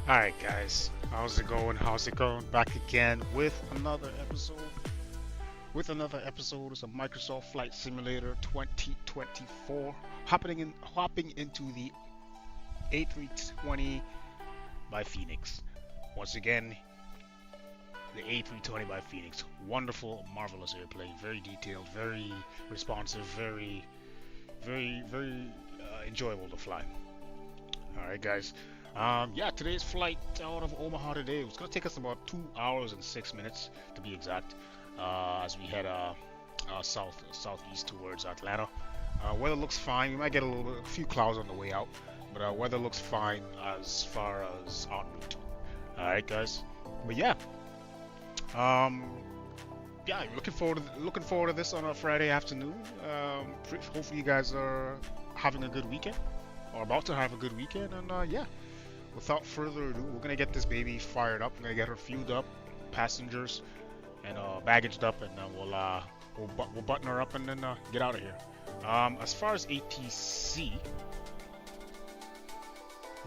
Alright guys, how's it going? How's it going? Back again with another episode. It's a Microsoft Flight Simulator 2024. Hopping into the A320 by Fenix. Once again, the A320 by Fenix. Wonderful, marvelous airplane. Very detailed, very responsive, very enjoyable to fly. Alright guys. Yeah, today's flight out of Omaha today. It's going to take us about 2 hours and 6 minutes to be exact, as we head southeast towards Atlanta. Weather looks fine. We might get a few clouds on the way out, but weather looks fine as far as en route. Alright guys, but yeah, yeah, looking forward to this on a Friday afternoon. Hopefully you guys are having a good weekend or about to have a good weekend. And yeah, without further ado, we're gonna get this baby fired up. We're gonna get her fueled up, passengers, and baggaged up, and then we'll button her up and then get out of here. As far as ATC,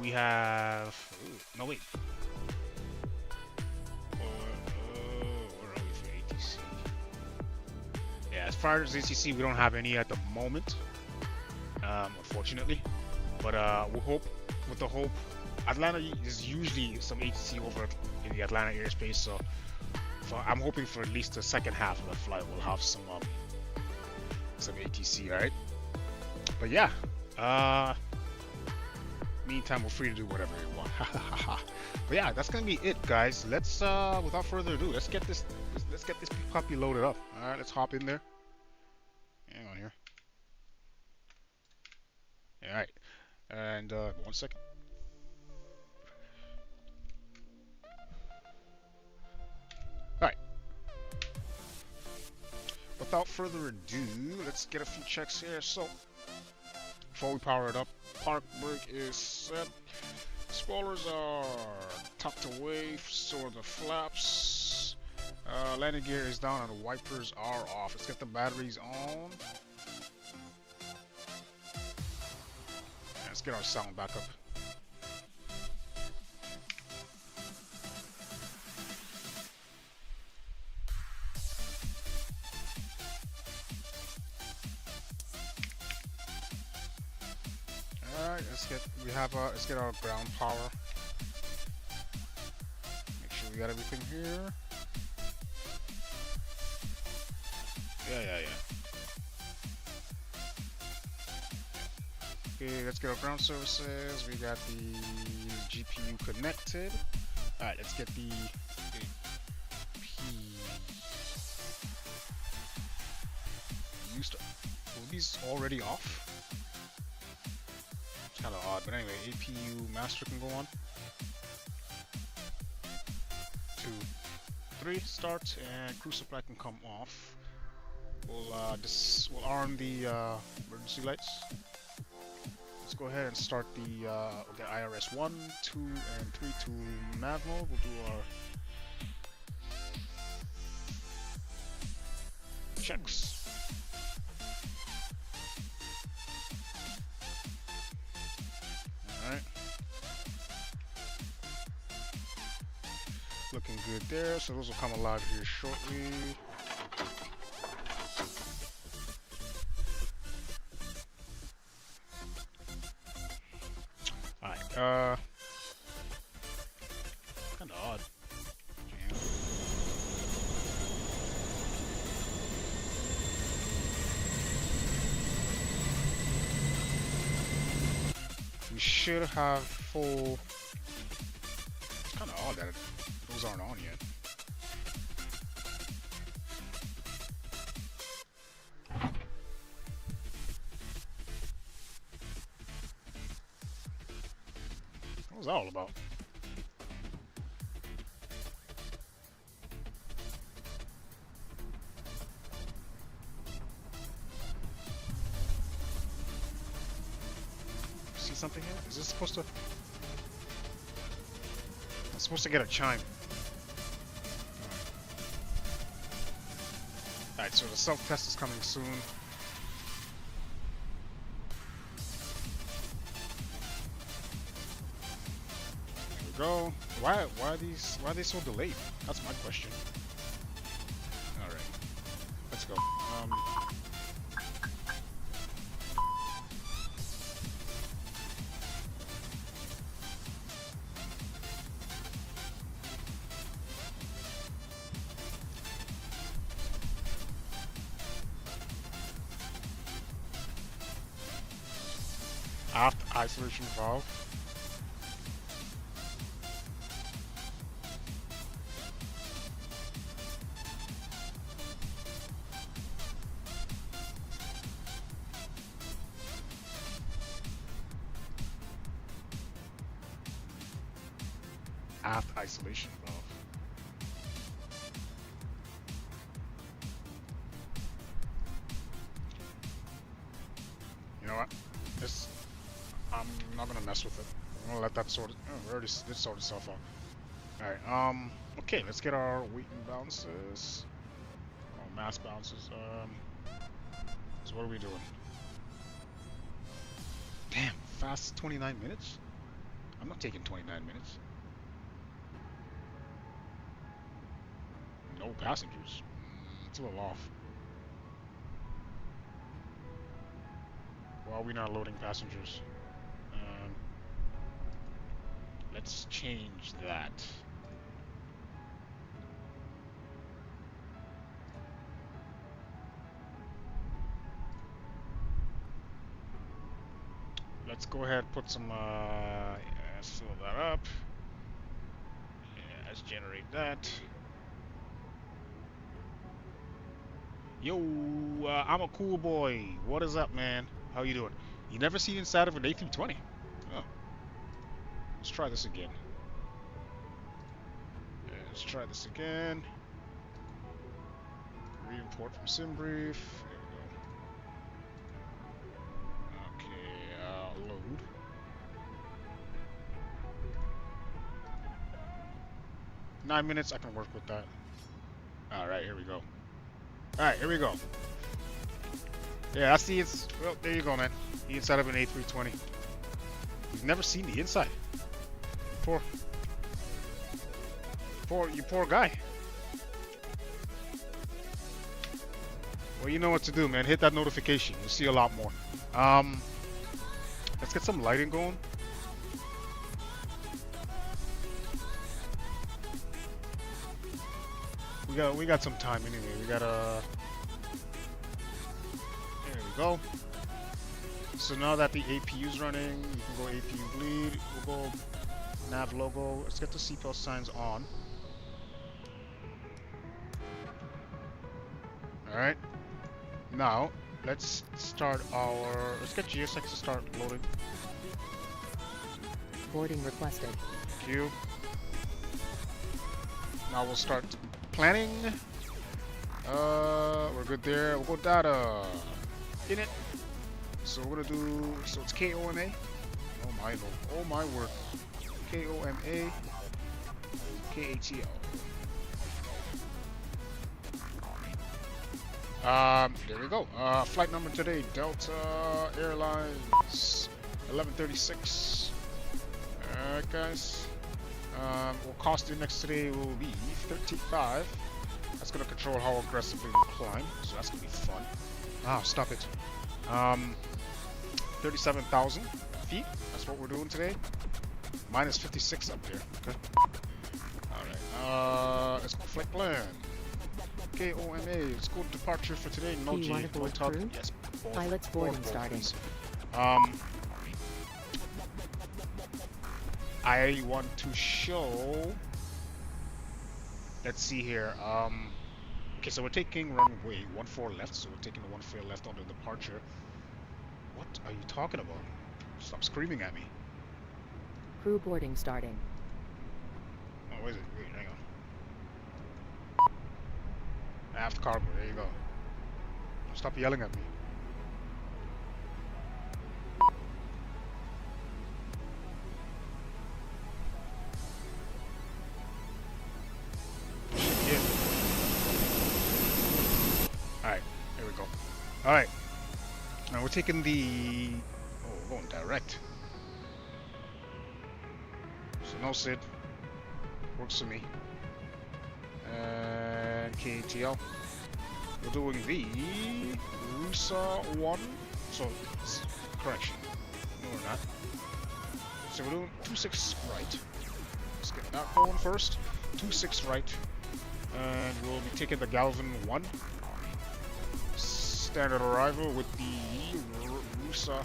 we have. Ooh, no wait. Where are we for ATC? Yeah, as far as ATC, we don't have any at the moment, unfortunately. But we hope, with the hope, Atlanta is usually some ATC over in the Atlanta airspace, so I'm hoping for at least the second half of the flight we'll have some ATC, alright? But yeah, meantime, we're free to do whatever we want. But yeah, that's gonna be it, guys. Let's without further ado, let's get this puppy loaded up. All right, let's hop in there. Hang on here. All right, and 1 second. All right. Without further ado, let's get a few checks here. So before we power it up, park brake is set. Spoilers are tucked away, so are the flaps. Landing gear is down and the wipers are off. Let's get the batteries on. Let's get our sound back up. Alright, let's get our ground power. Make sure we got everything here. Yeah. Okay, let's get our ground services. We got the GPU connected. Alright, let's get the Were these already off? It's kind of odd, but anyway, APU master can go on. 2, 3, start, and cruise supply can come off. We'll arm the emergency lights. Let's go ahead and start the we'll get IRS 1, 2, and 3 to nav mode. We'll do our checks. Alright. Looking good there, so those will come alive here shortly. Alright, kinda odd. Jam. We should have full. It's kinda odd that those aren't on yet. What was that all about? See something here? Is this supposed to? I'm supposed to get a chime. Alright, so the self-test is coming soon. Go. Why are they so delayed? That's my question. All right, let's go. Aft isolation valve. Aft isolation valve. mess with it. I'm gonna let that sort. Oh, already did sort itself out. All right. Okay. Let's get our weight and balances. Oh, mass balances. So what are we doing? Damn, fast 29 minutes? I'm not taking 29 minutes. No passengers. It's a little off. Why are we not loading passengers? Let's change that. Let's go ahead and put some, let's fill that up. Yeah, let's generate that. Yo, I'm a cool boy. What is up, man? How you doing? You never see inside of an A320? Oh. Let's try this again. Yeah, let's try this again. Re-import from SimBrief. Load. Nine minutes, I can work with that. Alright, here we go. Alright, here we go. Yeah, that's the well, there you go, man. The inside of an A320. You've never seen the inside. You poor guy. Well, you know what to do, man. Hit that notification. You'll see a lot more. Let's get some lighting going. We got some time anyway. We gotta. There we go. So now that the APU is running, you can go APU bleed. We'll go nav logo. Let's get the seatbelt signs on. All right. Now let's start our. Let's get GSX to start loading. Boarding requested. Thank you. Now we'll start planning. We're good there. We'll go data. In it. So we're gonna do. So it's KOMA. Oh my lord. Oh my word. KOMA. KATL. There we go. Flight number today, Delta Airlines 1136. Alright guys. Well, cost index today will be 35. That's gonna control how aggressively we climb, so that's gonna be fun. Ah, stop it. 37,000 feet. That's what we're doing today. Minus 56 up there. Okay. Alright. Let's go flight plan. KOMA. Let's go to departure for today. No G. Yes. Pilot's boarding starting. I want to show. Let's see here. Okay, so we're taking runway 14 left. So we're taking the 14 left on the departure. What are you talking about? Stop screaming at me. Crew boarding starting. Oh, where is it? Wait, hang on. Aft cargo, there you go. Stop yelling at me. Yeah. Alright, there we go. Alright. Now we're taking the... Oh, we're going direct. So no SID. Works for me. And KTL. We're doing the Rusa 1. So, correction. No, we're not. So we're doing 26 right. Let's get that going first. 26 right. And we'll be taking the Galvin 1. Standard arrival with the Rusa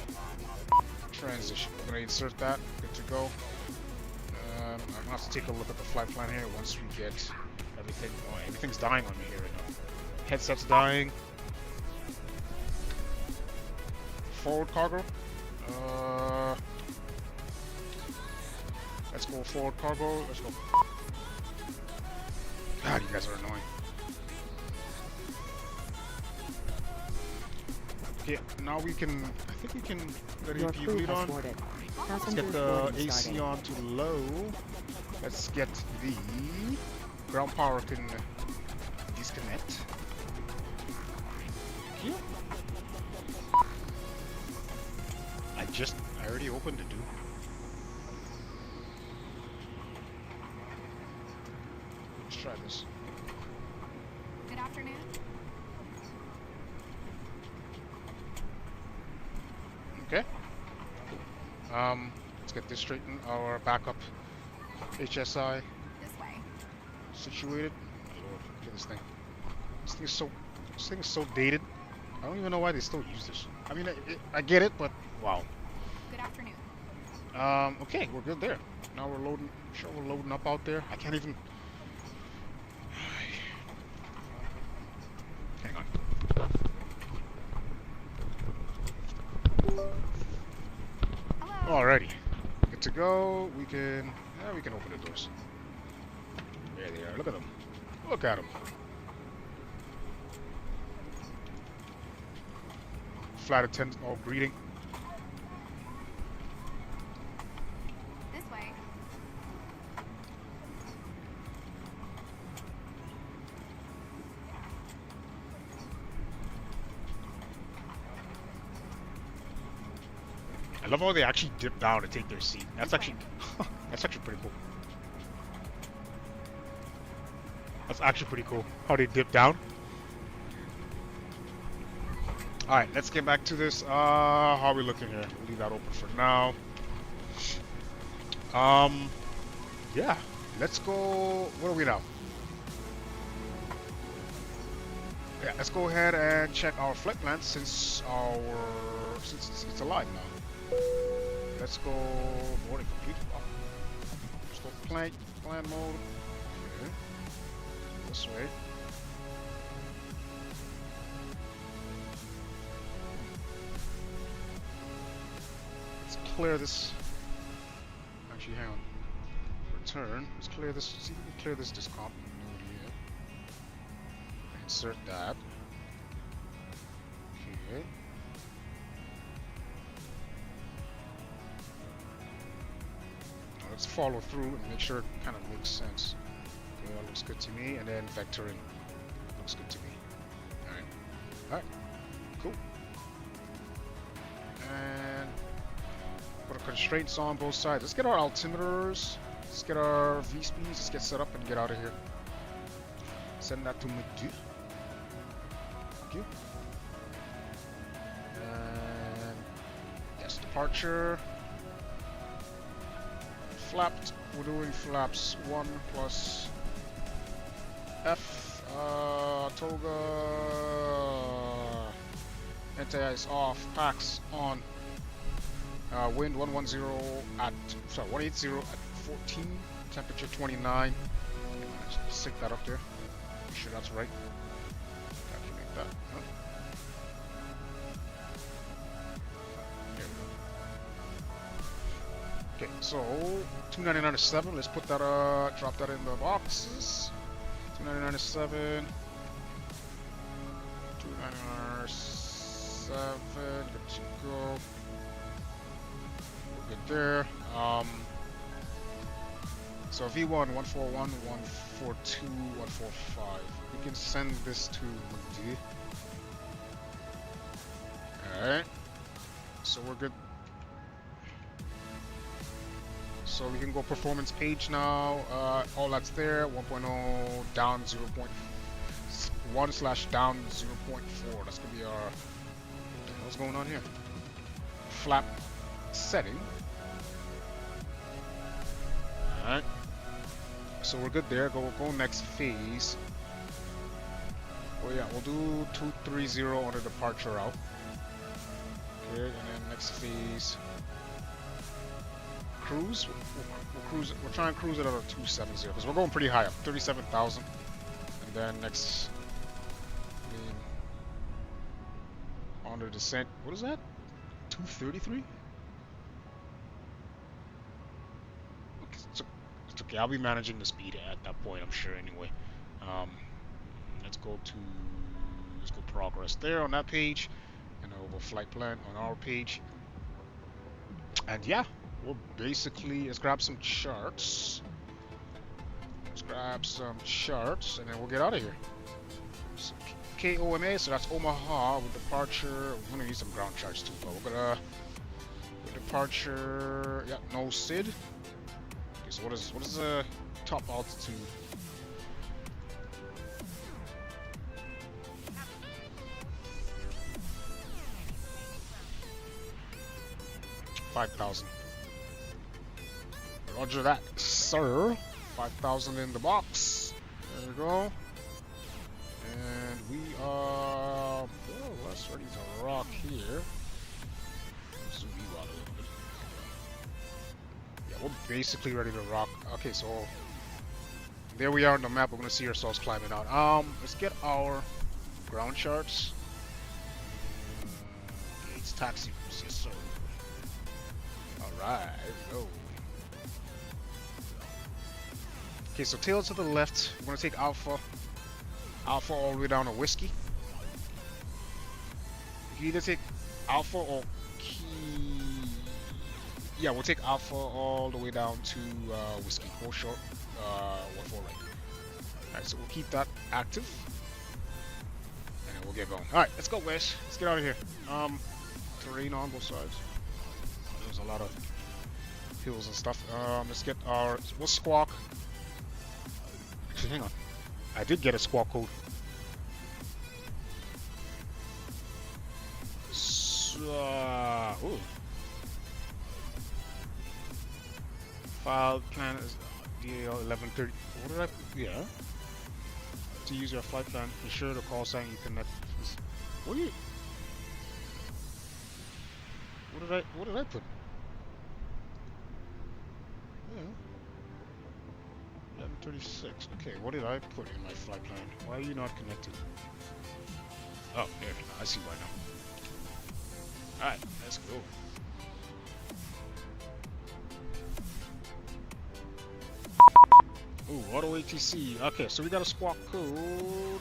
transition. We're going to insert that. Good to go. I'm going to have to take a look at the flight plan here once we get everything. Oh, everything's dying on me here right now. Headset's dying. Forward cargo. Let's go forward cargo. Let's go. God, you guys are annoying. Okay, now we can. I think we can let APU lead on. Let's Passengers get the boarding AC starting. on to low. Let's get the ground power can disconnect. Thank you. I already opened it, dude. Let's try this. Good afternoon. Okay. Let's get this straightened. Our backup HSI This way. situated. My lord, look at this thing. This thing is so dated. I don't even know why they still use this. I mean, I get it, but wow. Good afternoon. Okay, we're good there. Now we're loading. Sure, we're loading up out there. I can't even. Hang on. Hello. Alrighty, good to go. We can open the doors. There they are. Look at them. Look at them. Flight attendant all greeting. This way. I love how they actually dip down to take their seat. That's actually pretty cool. That's actually pretty cool how they dip down. All right, let's get back to this. How are we looking here? We'll leave that open for now. Yeah, let's go. What are we now? Yeah, let's go ahead and check our flight plan since it's alive now. Let's go boarding complete. Let's go plan mode. Okay. This way. Let's clear this. Actually, hang on. Return. Let's clear this. See if we can clear this discomp node here. Insert that. Okay. Now let's follow through and make sure it kind of makes sense. Okay, that looks good to me. And then vectoring looks good to me. Alright. Alright. Cool. And put our constraints on both sides. Let's get our altimeters. Let's get our V-speeds. Let's get set up and get out of here. Send that to Madu. Thank you. And yes, departure. Flapped. We're doing flaps 1 plus F. Toga. Anti-ice off. Packs on. Wind 180 at 180 at 14. Temperature 29. Let's sync that up there. Make sure that's right. Calculate that. Huh? There we go. Okay, so 299.7. Let's put that. Drop that in the boxes. 299.7. 299.7. Good to go. We're good there. So V1 141 142 145. We can send this to Mundi. Alright. So we're good. So we can go performance page now. All that's there. 1.0 down 0.1 slash down 0.4. That's gonna be our. What the hell's going on here? Flap setting. Alright. So we're good there. Go next phase. Oh yeah, we'll do 230 on the departure route. Okay, and then next phase. Cruise. We'll cruise. We'll try and cruise it at a 270 because we're going pretty high up, 37,000. And then next, on the descent. What is that? 233. It's okay. I'll be managing the speed at that point, I'm sure. Anyway, let's go progress there on that page, and over flight plan on our page. And yeah, we'll basically, let's grab some charts. Let's grab some charts, and then we'll get out of here. So, KOMA, so that's Omaha with departure. We're gonna need some ground charts too, but we're gonna with departure. Yeah, no SID. Okay, so what is the top altitude? 5,000. Roger that, sir. 5,000 in the box. There we go. And we are more or less ready to rock here. Zoom you out a little bit. Yeah, we're basically ready to rock. Okay, so there we are on the map. We're gonna see ourselves climbing out. Let's get our ground charts. Okay, it's taxi. Yes, sir. Alright, there we go. Okay, so tail to the left. We're gonna take Alpha all the way down to Whiskey. You can either take Alpha or Key. Yeah, we'll take Alpha all the way down to Whiskey. 4 short, 1 4 right. Alright, so we'll keep that active. And then we'll get going. Alright, let's go, guys. Let's get out of here. Terrain on both sides. There's a lot of hills and stuff. Let's get our. We'll squawk. Actually, hang on. I did get a squawk code. So, ooh. File plan is DAL 1130. What did I? Yeah. To use your flight plan, ensure the call sign you connect. What do you? What did I put? Yeah. 1136. Okay, what did I put in my flight plan? Why are you not connected? Oh, there. I see why now. Alright, let's go. Ooh, auto ATC. Okay, so we got a squawk code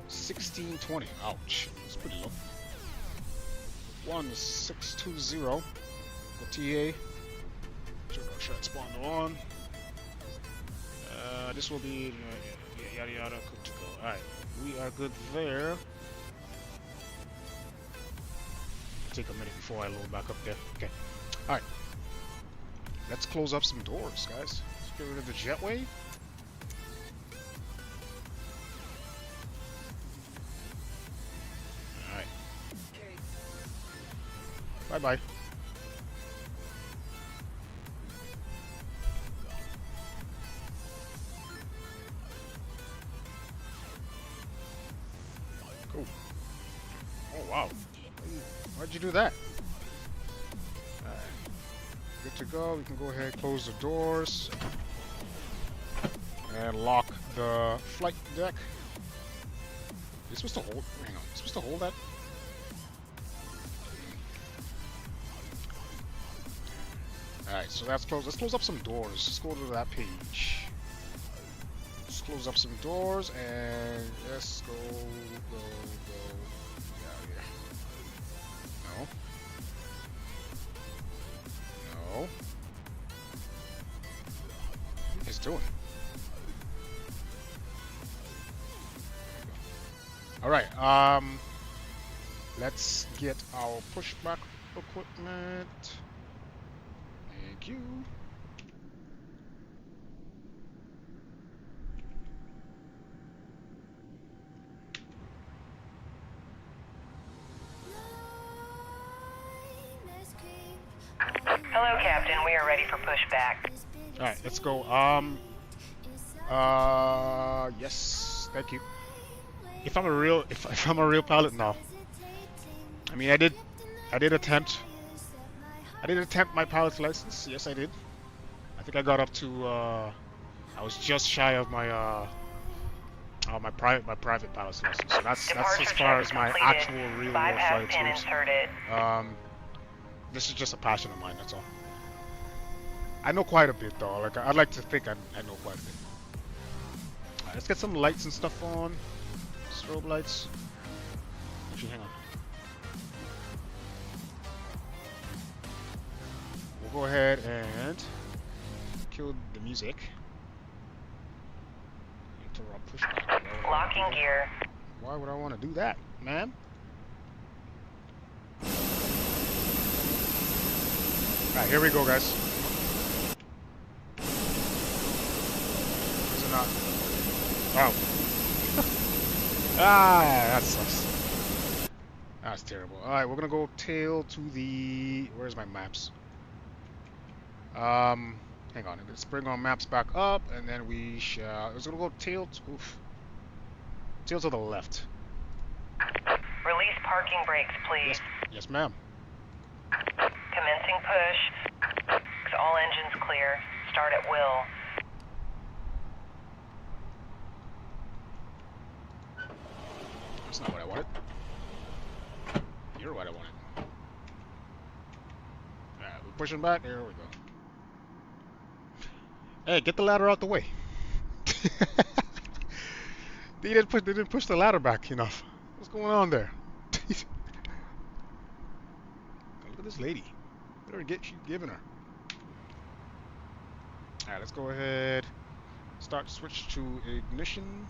1620. Ouch. That's pretty low. 1620. Go TA. Check our shot spawn on. This will be yada yada, good to go. Alright, we are good there. Take a minute before I load back up there. Okay. Alright. Let's close up some doors, guys. Let's get rid of the jetway. Alright. Bye bye. Cool. Oh wow. Why'd you do that? Alright. Good to go. We can go ahead and close the doors. And lock the flight deck. You're supposed to hold. Hang on. You're supposed to hold that? Alright, so that's closed. Let's close up some doors. Let's go to that page. Let's close up some doors and let's go. Get out of here. No. No. What is doing? Alright, let's get our pushback equipment. Thank you. Hello, Captain. We are ready for pushback. Alright, let's go. Yes, thank you. If I'm a real pilot now. I mean, I did attempt my pilot's license. Yes, I did. I think I got up to I was just shy of my my private pilot's license. So that's as far as my actual real world flight experience. This is just a passion of mine, that's all. I know quite a bit though. Like I'd like to think I know quite a bit. Alright, let's get some lights and stuff on. Strobe lights. Actually, hang on. We'll go ahead and kill the music. Interrupt pushback. Locking gear. Why would I want to do that, man? Alright, here we go, guys. Is it not? Oh. That sucks. That's terrible. Alright, we're gonna go tail to the... Where's my maps? Hang on. Let's bring our maps back up, and then we shall... It's gonna go tail to... Oof. Tail to the left. Release parking brakes, please. Yes, ma'am. Commencing push. All engines clear. Start at will. That's not what I wanted. You're what I wanted. Alright, we're pushing back. There we go. Hey, get the ladder out the way. They didn't push the ladder back enough. What's going on there? Look at this lady. She's giving her. Alright, let's go ahead. Switch to ignition.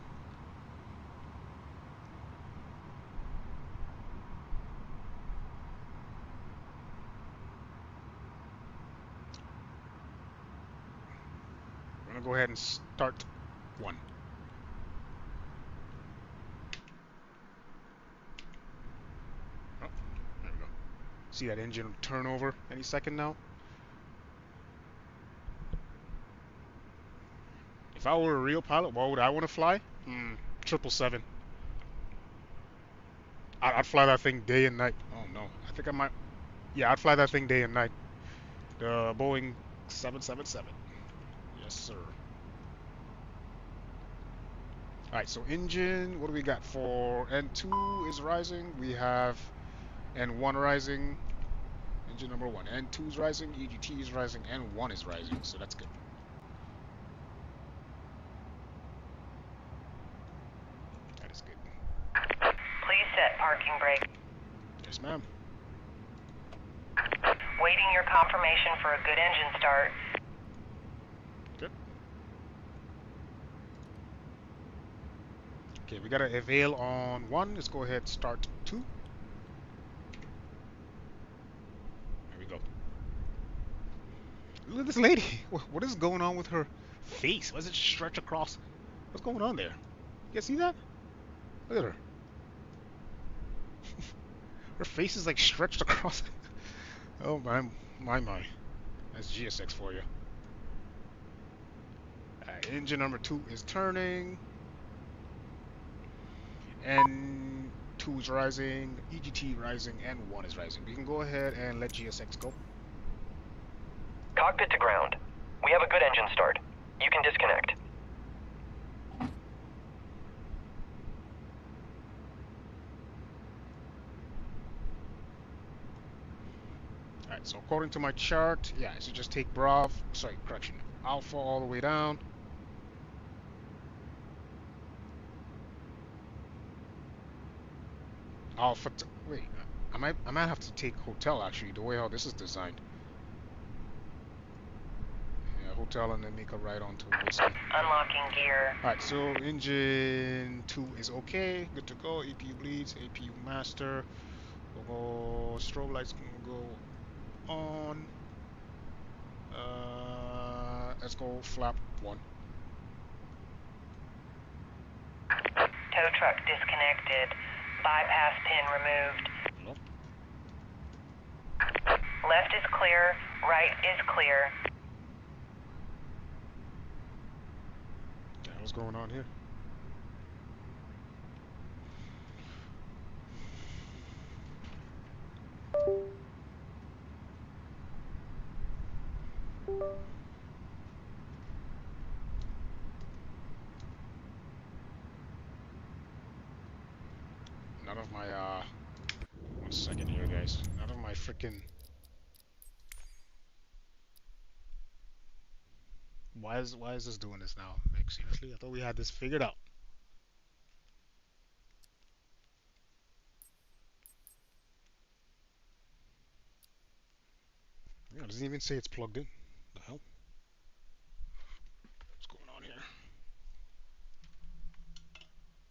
We're gonna go ahead and start one. Oh, there we go. See that engine turn over any second now? If I were a real pilot, what would I want to fly? 777. I'd fly that thing day and night. Oh no, I think I might. Yeah, I'd fly that thing day and night. The Boeing 777. Yes, sir. Alright, so engine, what do we got for N2 is rising? We have N1 rising, engine number 1. N2 is rising, EGT is rising, N1 is rising, so that's good. That is good. Please set parking brake. Yes, ma'am. Waiting your confirmation for a good engine start. Good. Okay, we got to avail on 1. Let's go ahead and start 2. There we go. Look at this lady. What is going on with her face? Why does it stretch across? What's going on there? You guys see that? Look at her. Her face is like stretched across. Oh my. That's GSX for you. Engine number 2 is turning. N2 is rising, EGT rising, and 1 is rising. We can go ahead and let GSX go. Cockpit to ground. We have a good engine start. You can disconnect. Alright, so according to my chart, yeah, I should just take Alpha all the way down. Wait, I might have to take Hotel actually, the way how this is designed. Yeah, Hotel and then make a right onto Whiskey. Unlocking gear. Alright, so engine 2 is okay, good to go. EPU bleeds, APU master. We'll go, strobe lights can go on. Let's go flap 1. Tow truck disconnected. Bypass pin removed. Nope. Left is clear. Right is clear. What's going on here? None of my, 1 second here, guys. None of my freaking... Why is this doing this now? Like, seriously? I thought we had this figured out. Yeah, doesn't even say it's plugged in. The hell? What's going on here?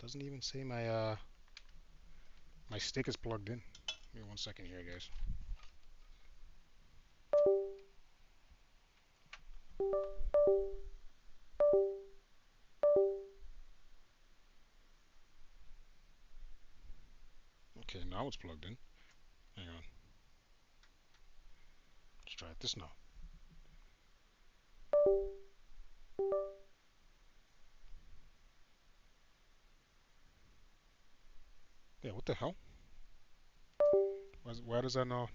Doesn't even say my stick is plugged in. Give me 1 second here, guys. Okay, now it's plugged in. Hang on. Let's try this now. Yeah, what the hell? Why does that know?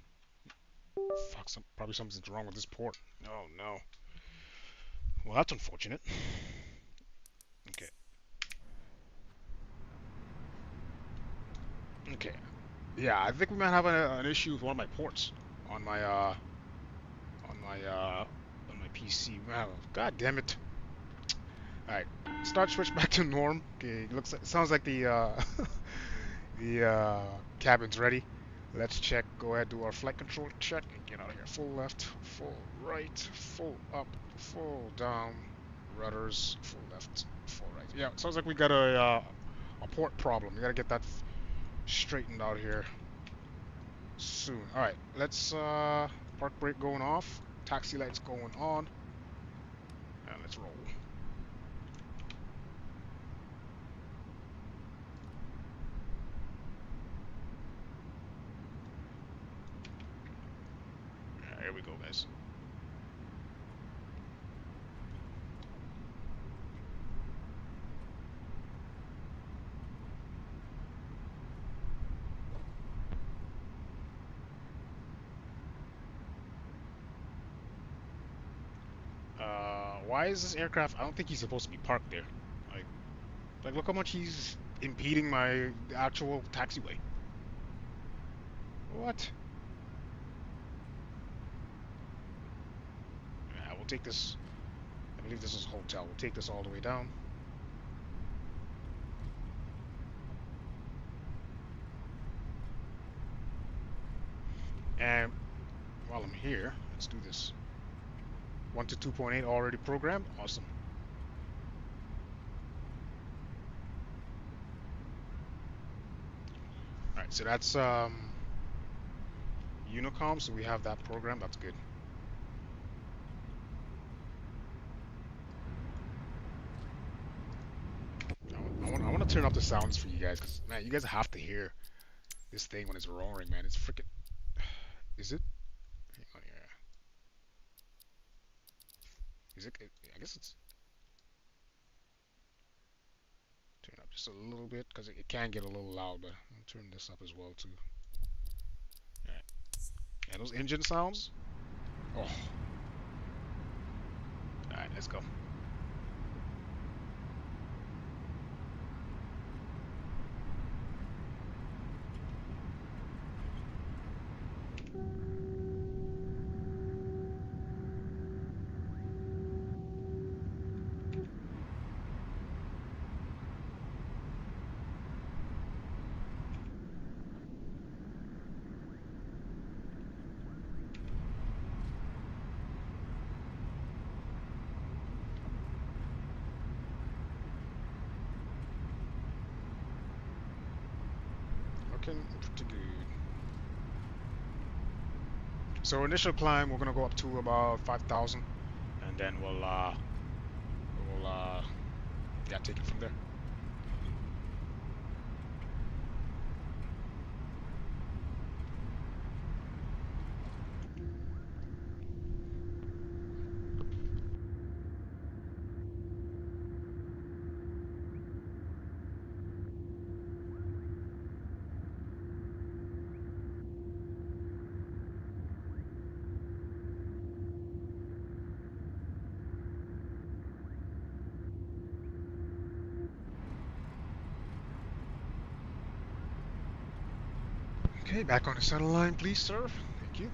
Fuck, probably something's wrong with this port. Oh no. Well, that's unfortunate. Okay. Okay. Yeah, I think we might have an issue with one of my ports on my on my PC. Wow, God damn it! All right, start switch back to norm. Okay, sounds like the the cabin's ready. Let's check. Go ahead, do our flight control check, and get out of here. Full left, full right, full up, full down, rudders, full left, full right. Yeah, sounds like we got a port problem. We gotta get that straightened out here soon. All right, let's park brake going off, taxi lights going on, and let's roll. Yeah, here we go, guys. Why is this aircraft? I don't think he's supposed to be parked there. Like look how much he's impeding my actual taxiway. What? Yeah, we'll take this. I believe this is a hotel. We'll take this all the way down. And while I'm here, let's do this. 1 to 2.8 already programmed. Awesome. Alright, so that's Unicom, so we have that program. That's good. I want to turn up the sounds for you guys, because man, you guys have to hear this thing when it's roaring, man. It's freaking. Is it? Hang on here. Is it? I guess it's. Turn it up just a little bit, because it can get a little loud, but I'll turn this up as well too. Alright. Yeah, those engine sounds. Oh. Alright, let's go. Looking pretty good. So initial climb, we're gonna go up to about 5,000, and then we'll yeah, take it from there. Okay, back on the center line, please, sir. Thank you.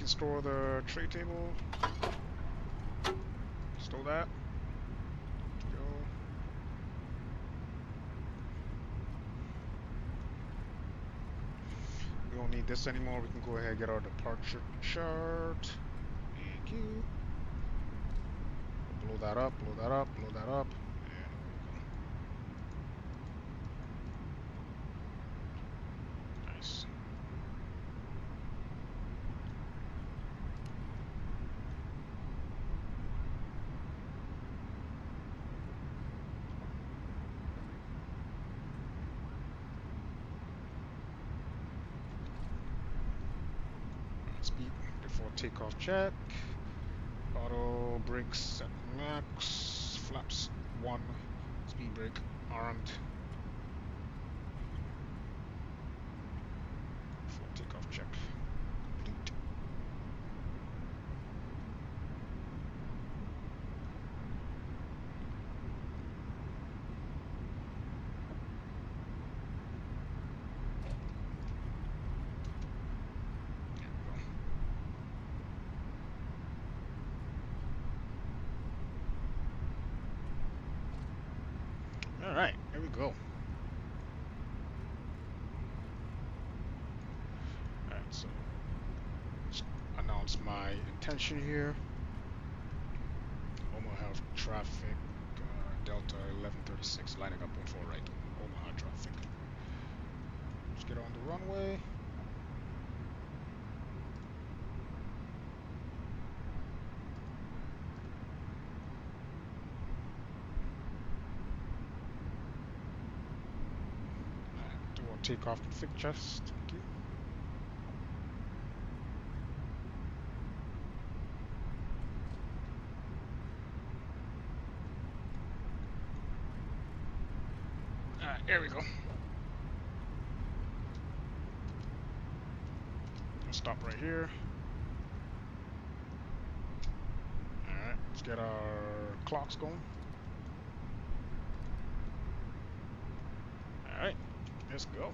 can store the tray table. Store that. Go. We don't need this anymore. We can go ahead and get our departure chart. Thank you. Blow that up, blow that up, blow that up. Nice. Speed before takeoff check. Auto brakes set max. Flaps 1. Speed brake armed. Before takeoff check. Complete. Alright, here we go. Alright, so just announce my intention here. Omaha traffic, Delta 1136, lining up on 4 right. Omaha traffic. Let's get on the runway. Takeoff config chest. Thank you. Alright, there we go. I'll stop right here. Alright, let's get our clocks going. Alright. Let's go.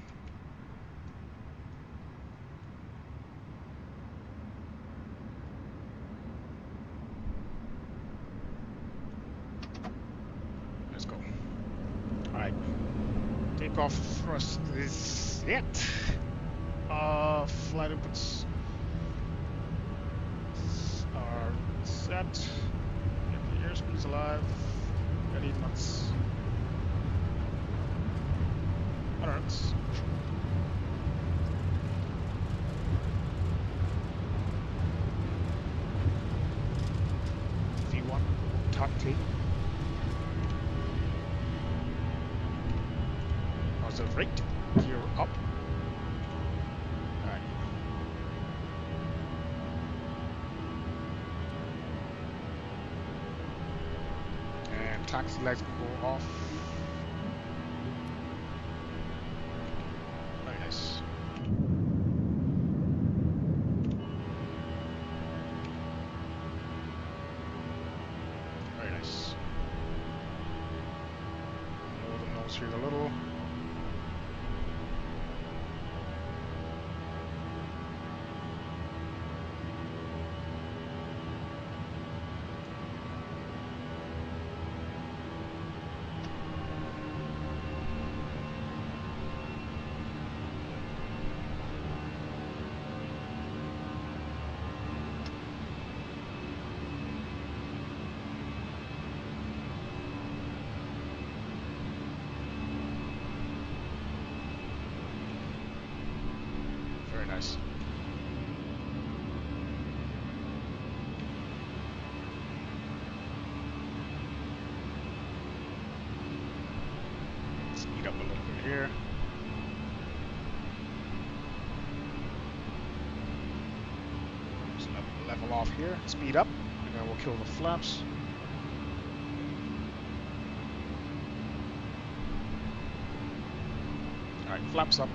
Let's go. Alright. Takeoff thrust is set. Flight inputs are set. Get the airspeed's alive. Ready nuts. Alright. V1, top tape. How's the rate? Gear up. Alright. And taxi lights can go off. Here a little. Nice. Speed up a little bit here. Just level off here, speed up, and then we'll kill the flaps. Alright, flaps up.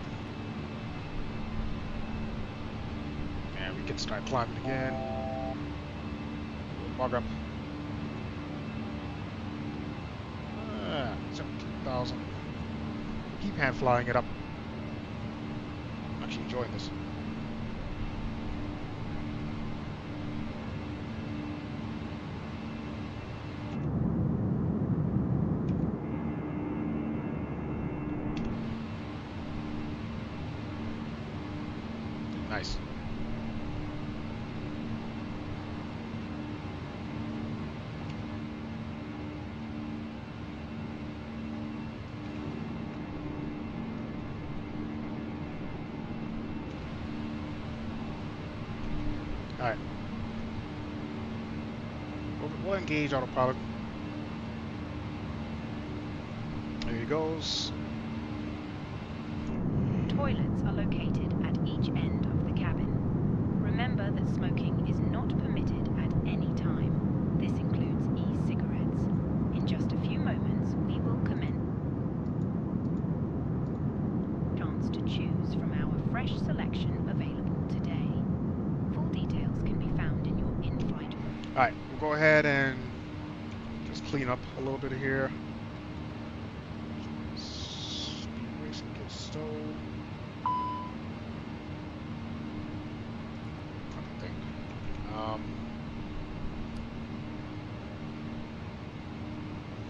And we can start climbing again. Bug up. 17,000. Keep hand flying it up. I'm actually enjoying this. Nice. Alright. We'll engage autopilot. There he goes. Toilets are located at each end of the cabin. Remember that smoking is not permitted at any time. This includes e-cigarettes. In just a few moments, we will commence. Chance to choose from our fresh selection available today. Full details can be found in your in-flight room. Alright, we'll go ahead and just clean up a little bit of here. Speed racing gets stowed.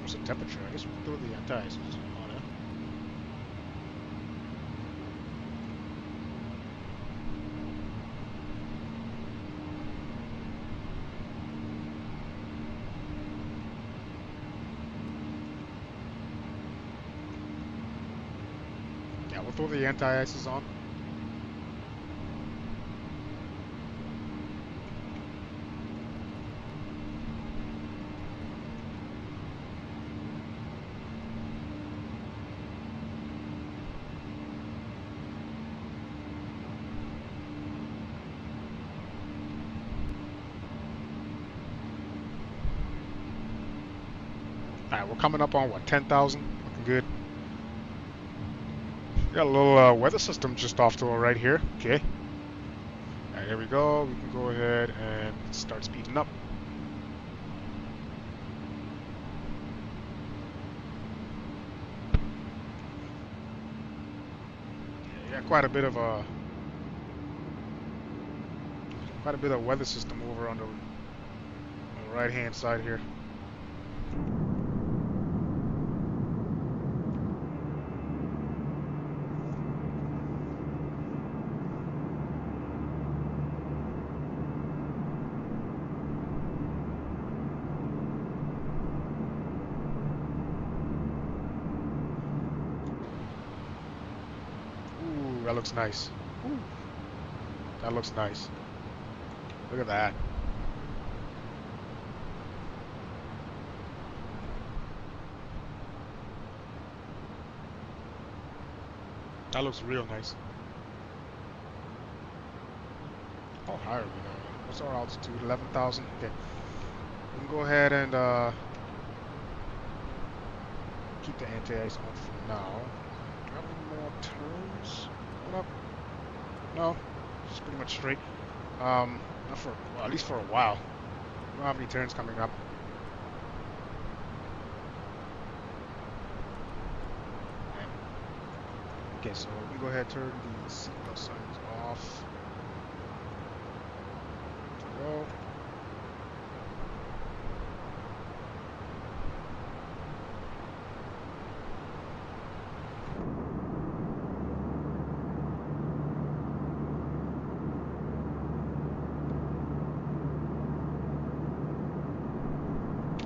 What's the temperature? I guess we'll throw the anti-ice on it. Yeah, we'll throw the anti-ices on. Alright, we're coming up on what, 10,000? Looking good. Got a little weather system just off to our right here. Okay. Alright, here we go. We can go ahead and start speeding up. Yeah, quite a bit of weather system over on the right hand side here. That looks nice. Ooh. That looks nice. Look at that. That looks real nice. How high are we now? What's our altitude? 11,000? Okay. We can go ahead and keep the anti-ice on for now. Got any more turns? Up? No, it's pretty much straight. Not for, well, at least for a while. We don't have any turns coming up. Okay, so we can go ahead and turn the seatbelt signs off. There we go.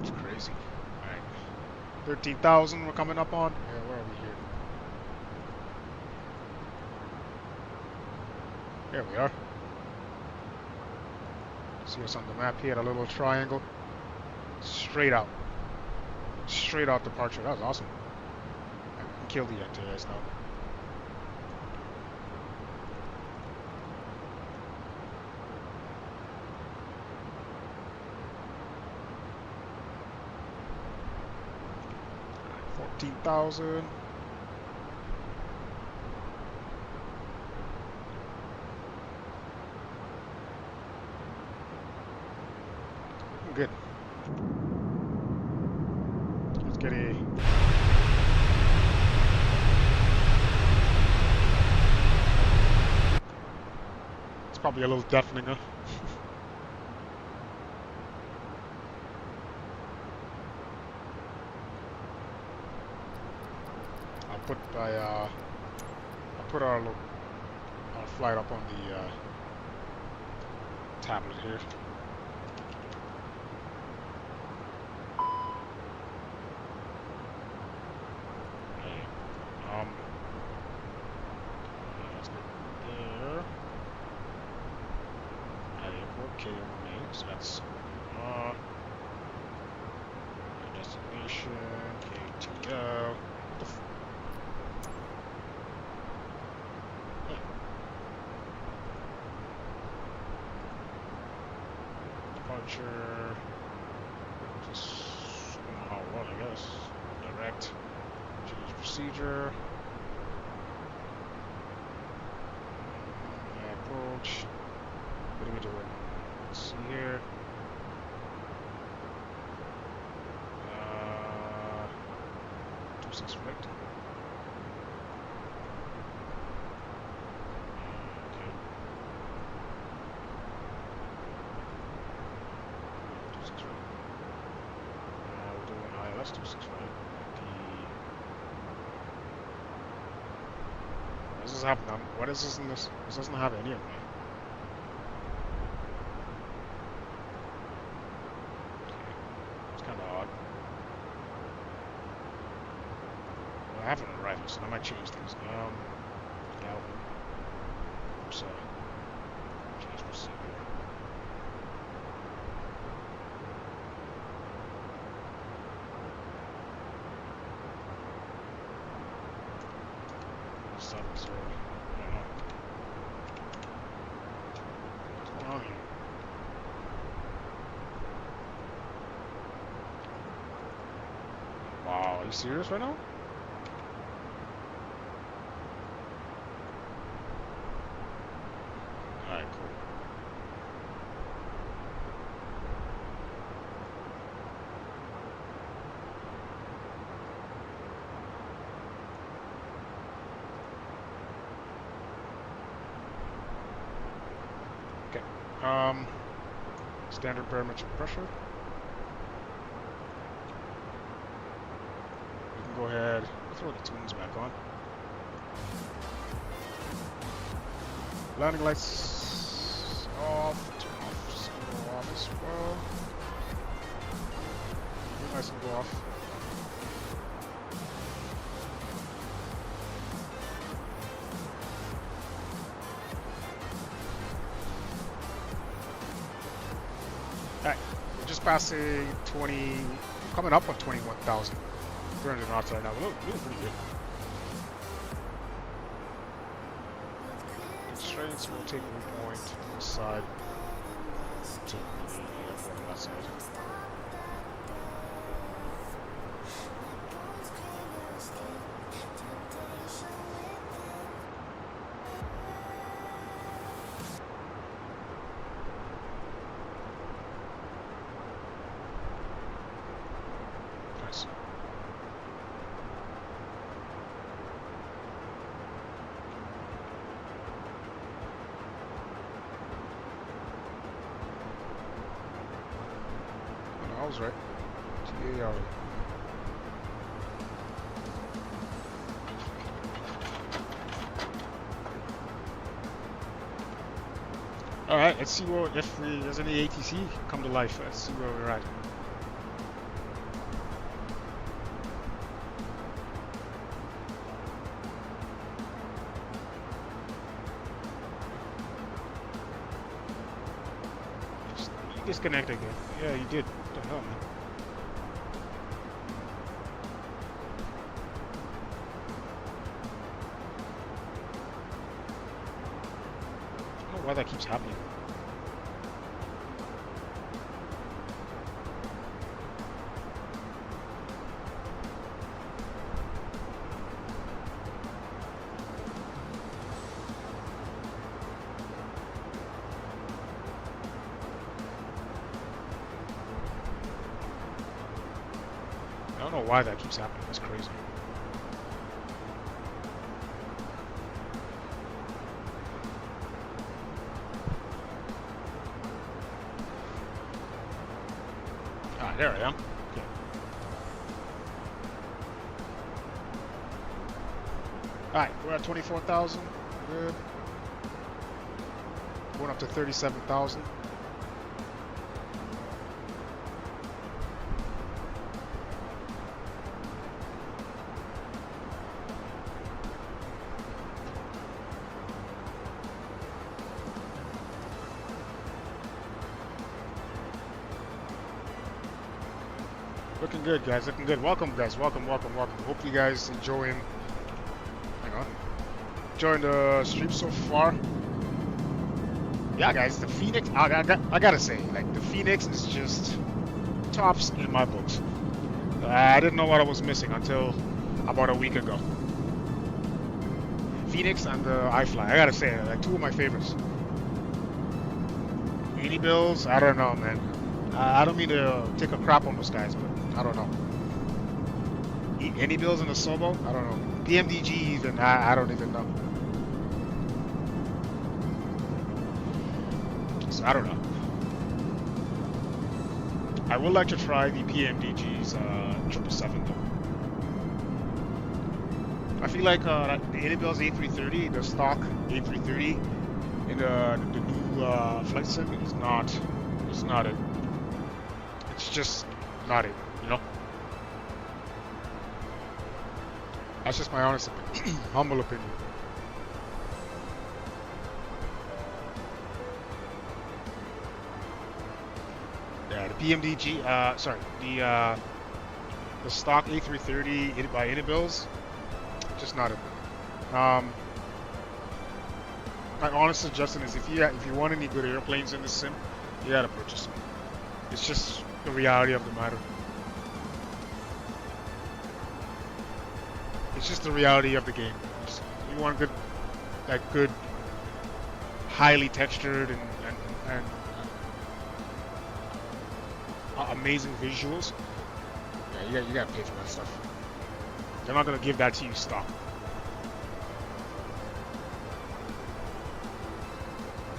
It's crazy. Alright. 13,000 we're coming up on. Yeah, where are we here? There we are. See us on the map here, a little triangle. Straight out. Straight out departure. That was awesome. I can kill the anti-ice now. Alright, 14,000. Good. Let's get a... It's probably a little deafening, huh? I'll put our fly it up on the tablet here. Let's go there. Airport K remains. So that's destination KTL. Departure. Just Omaha 1, I guess. Direct. Change procedure. Approach. What are we doing? Let's see here. 26 right. Okay. 26 right. We're doing ILS 26 right. What does this have none? What is this in this? This doesn't have any of them. It's kind of odd. Well, I haven't arrived, so I might change things. Galvin. So, change procedure. Settings are, I don't know. What's going on here? Wow, are you serious right now? Alright, cool. Okay. Standard barometric pressure. We can go ahead, throw the tunes back on. Landing lights off, turn off, single off as well. Nice and go off. Alright, we're just passing 20, coming up on 21,000. 300 knots right now. We're really pretty good. Constraints, we'll take one point to the side. Take the airport on that side. Nice. I was right. TAR. Alright, let's see what, if there's any ATC come to life. Let's see where we're at. You disconnected again. Yeah, you did. What the hell, man? I don't know why that keeps happening. I don't know why that keeps happening. That's crazy. Ah, there I am. Okay. Alright, we're at 24,000. Good. going up to 37,000. Looking good, guys. Looking good. Welcome, guys. Welcome, welcome, welcome. Hope you guys enjoying. Hang on. Enjoying the stream so far. Yeah, guys. The Phoenix. I gotta say, like, the Phoenix is just tops in my books. I didn't know what I was missing until about a week ago. Phoenix and the iFly. I gotta say, like, two of my favorites. Any bills? I don't know, man. I don't mean to take a crap on those guys, but I don't know. Any bills in the Sobo? I don't know. PMDG even, I don't even know. So I don't know. I would like to try the PMDG's 777 though. I feel like the Anybills A330, the stock A330 in the new flight sim is not it. It's just not it, you know? That's just my honest opinion. Humble opinion. Yeah, the PMDG, sorry, the stock A330 by Anybills, just not it. My honest suggestion is if you want any good airplanes in this sim, you gotta purchase them. It's just the reality of the matter. It's just the reality of the game. You want good, like good, highly textured and amazing visuals. Yeah, you gotta pay for that stuff. They're not gonna give that to you stock.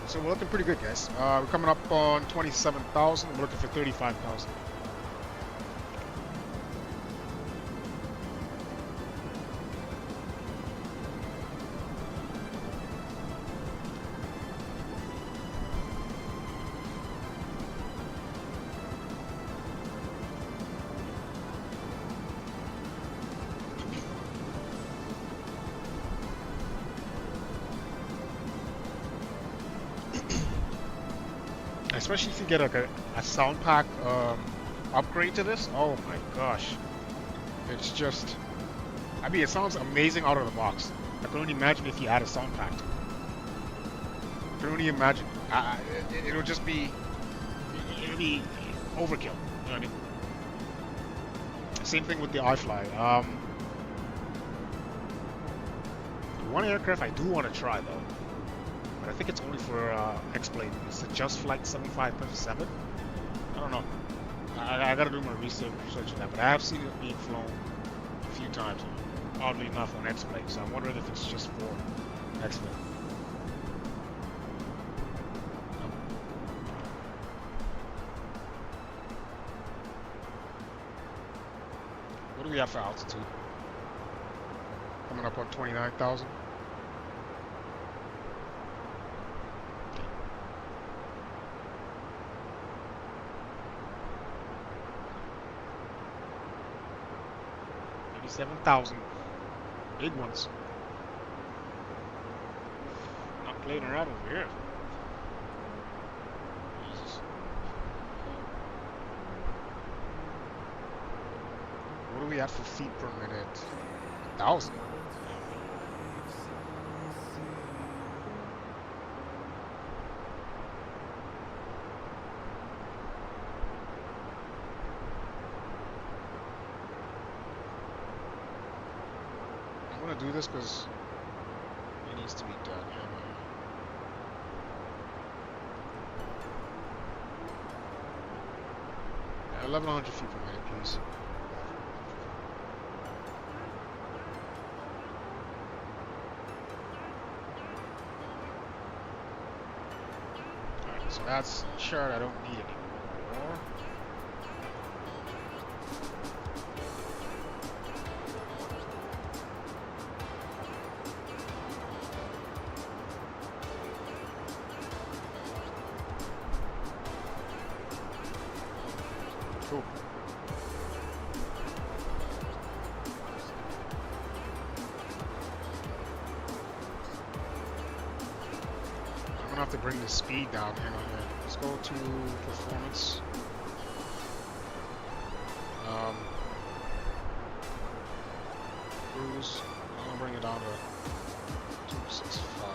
So we're looking pretty good, guys. We're coming up on 27,000. We're looking for 35,000. Especially if you get like a sound pack upgrade to this. Oh my gosh. It's just, I mean, it sounds amazing out of the box. I can only imagine if you add a sound pack. I can only imagine. It'll just be, it'll be overkill. You know what I mean? Same thing with the iFly. One aircraft I do want to try though. But I think it's only for X-Plane. It's the Just Flight 7537. I don't know. I gotta do my research on that, but I have seen it being flown a few times, oddly enough, on X-Plane. So I'm wondering if it's just for X-Plane. What do we have for altitude? Coming up on 29,000. $7,000. Big ones. Not playing around over here. Jesus. What do we have for feet per minute? 1,000. Do this because it needs to be done. 1,100 feet per minute, please. Alright, so that's a chart I don't need anymore. Cool. I'm gonna have to bring the speed down. Hang on here. Let's go to performance. Cruise. I'm gonna bring it down to 265.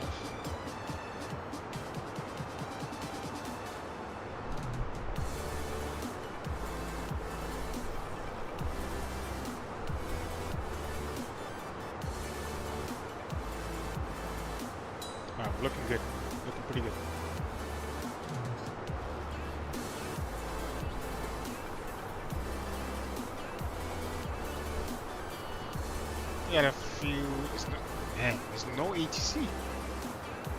Alright, looking good. Looking pretty good. We had a few. There's no ATC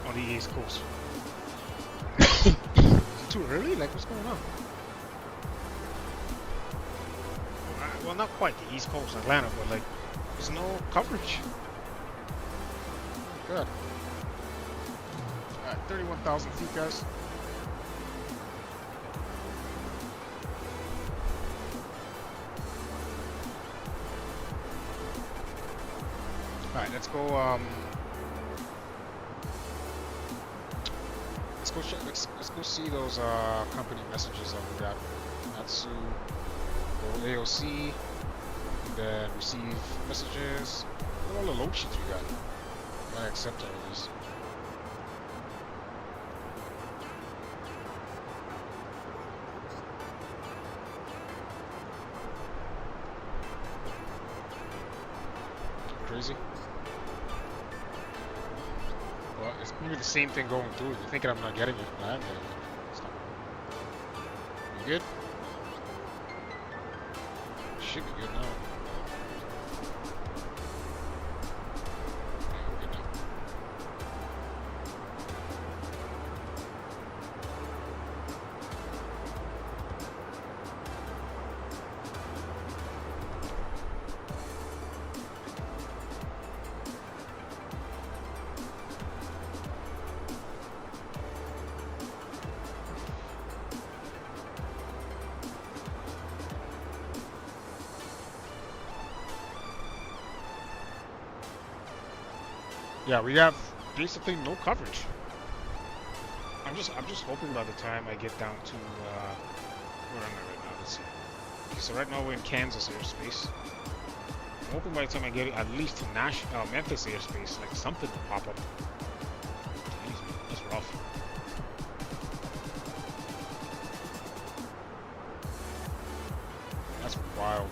on the East Coast. Is it too early? Like, what's going on? Well, not quite the East Coast, Atlanta, but like, there's no coverage. Oh, God. Alright, 31,000 feet, guys. Alright, let's go, let's go see those, company messages that we got. Natsu, go AOC, and then receive messages. Look at all the load sheets we got. I accept all of these. Crazy. Well, it's maybe the same thing going through. You're thinking I'm not getting it, but I am getting it. Stop. You good? Should be good now. Yeah, we're good now. Yeah, we have basically no coverage. I'm just hoping by the time I get down to where am I right now? Let's see. Okay, so right now we're in Kansas airspace. I'm hoping by the time I get at least to Memphis airspace, like something will pop up. Jeez, man, that's rough. That's wild.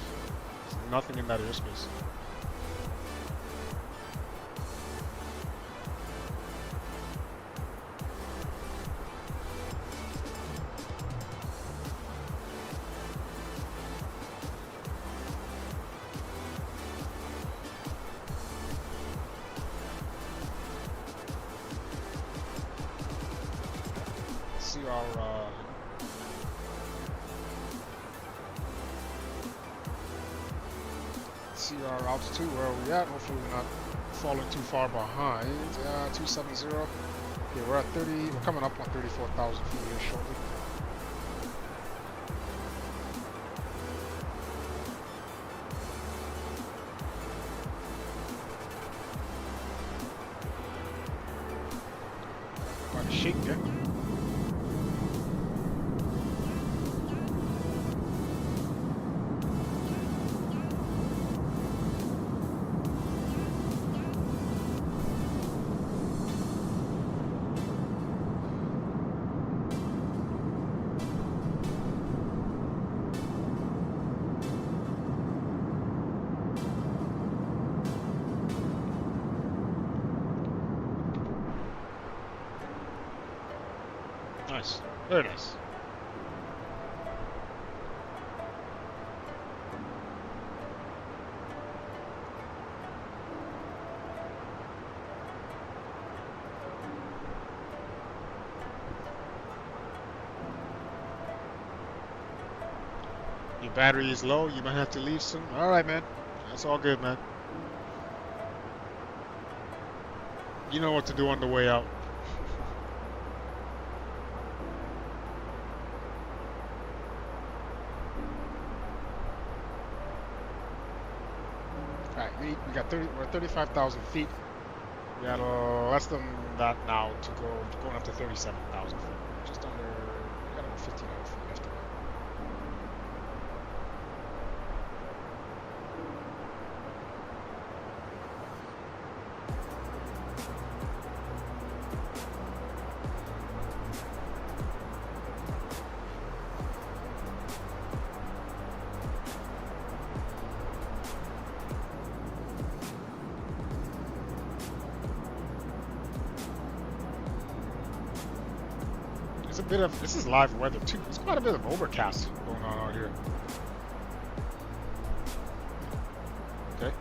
There's nothing in that airspace. See our altitude, where are we at? Hopefully we're not falling too far behind. 270. Okay, we're at 30. We're coming up on 34,000 feet here shortly. Quite a shake there. Nice. Very nice. Your battery is low, you might have to leave soon. Alright, man. That's all good, man. You know what to do on the way out. We got 30. We're at 35,000 feet. We got less than that now to go, going up to 37,000 feet. Just under. We got about 1,500 feet left to go. It's a bit of, this is live weather too. There's quite a bit of overcast going on out here. Okay.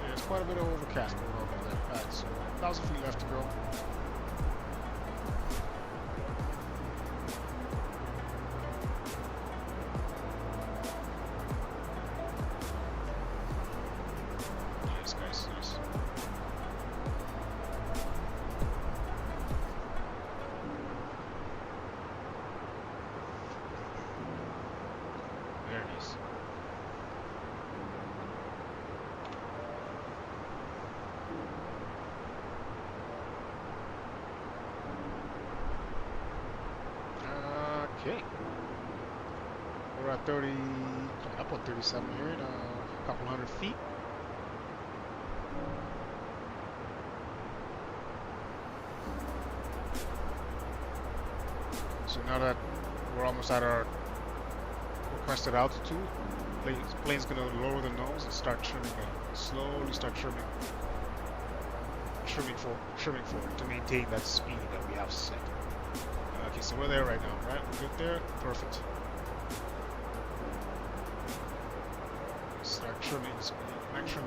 Yeah, there's quite a bit of overcast going on over there. Alright, so 1,000 feet left to go. Okay. We're at 30, coming up on 37 here, in a couple hundred feet. So now that we're almost at our requested altitude, plane's gonna lower the nose and start trimming it. Slowly start trimming forward to maintain that speed that we have set. Okay, so we're there right now, right? We're good there? Perfect. Start trimming the speed. Make sure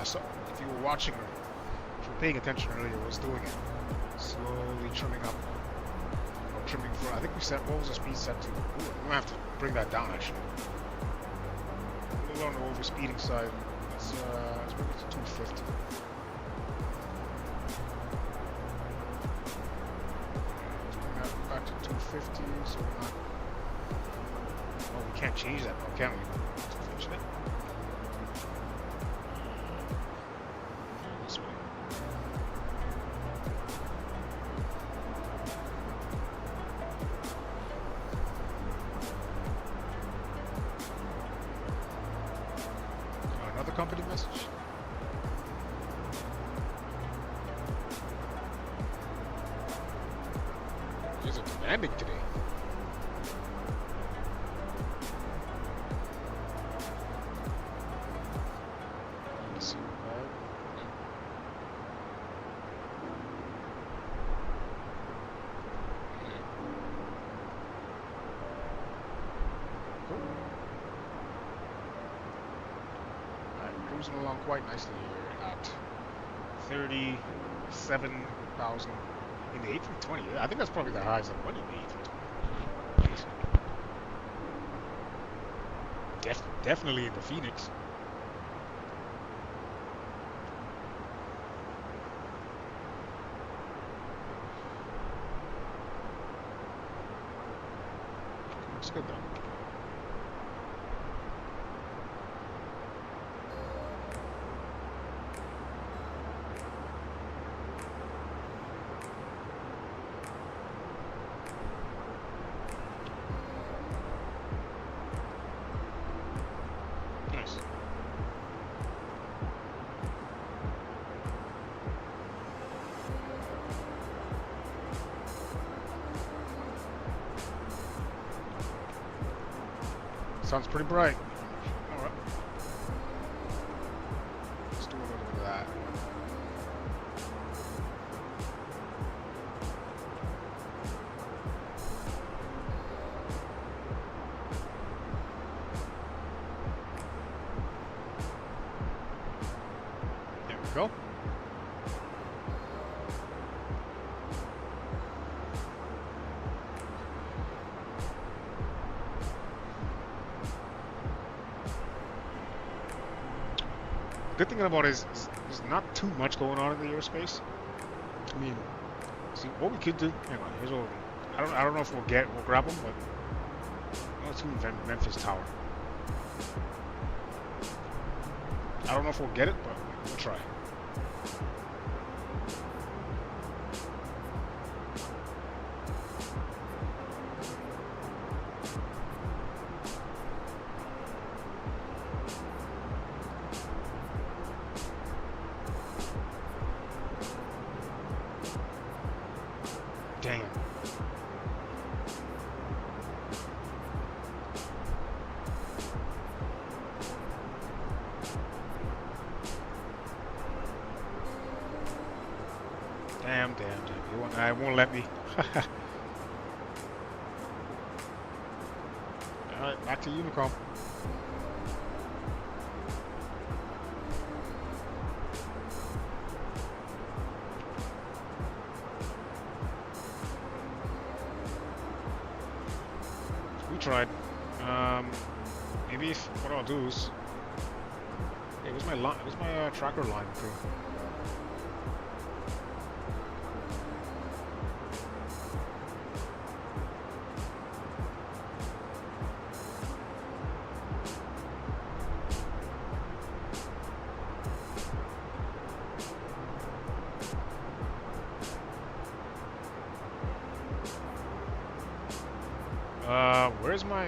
if you were watching or if you were paying attention earlier, I was doing it. Slowly trimming up. Or trimming for, I think we set, what was the speed set to? Ooh, we're gonna have to bring that down actually. A little on the overspeeding side. Let's bring it to 250. Back to 250, so we're not. Oh, we can't change that now, can we? Let's finish it. This way. Another company message. Is it demanding today? Let's see. Cool. Alright, cruising along quite nicely here at 37,000. In the A320, I think that's probably the highest I've won in the A320. Definitely in the Fenix. Looks good though. Sounds pretty bright. Alright. Let's do a little bit of that. There we go. Good thing about it is there's not too much going on in the airspace. I mean, see what we could do. Hang on, here's what I don't know if we'll grab them, but no, it's in Memphis Tower. I don't know if we'll get it, but we'll try. Damn. Damn. It won't let me. Alright, back to Unicom. We tried. Maybe what I'll do is, hey, where's my tracker line through? Where's my...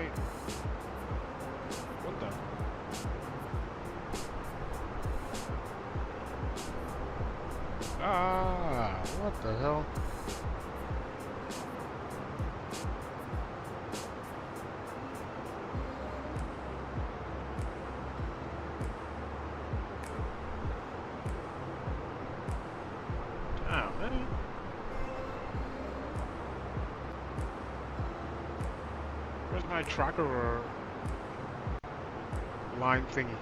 What the... Ah, what the hell? Ah, man. Where's my tracker or line thingy?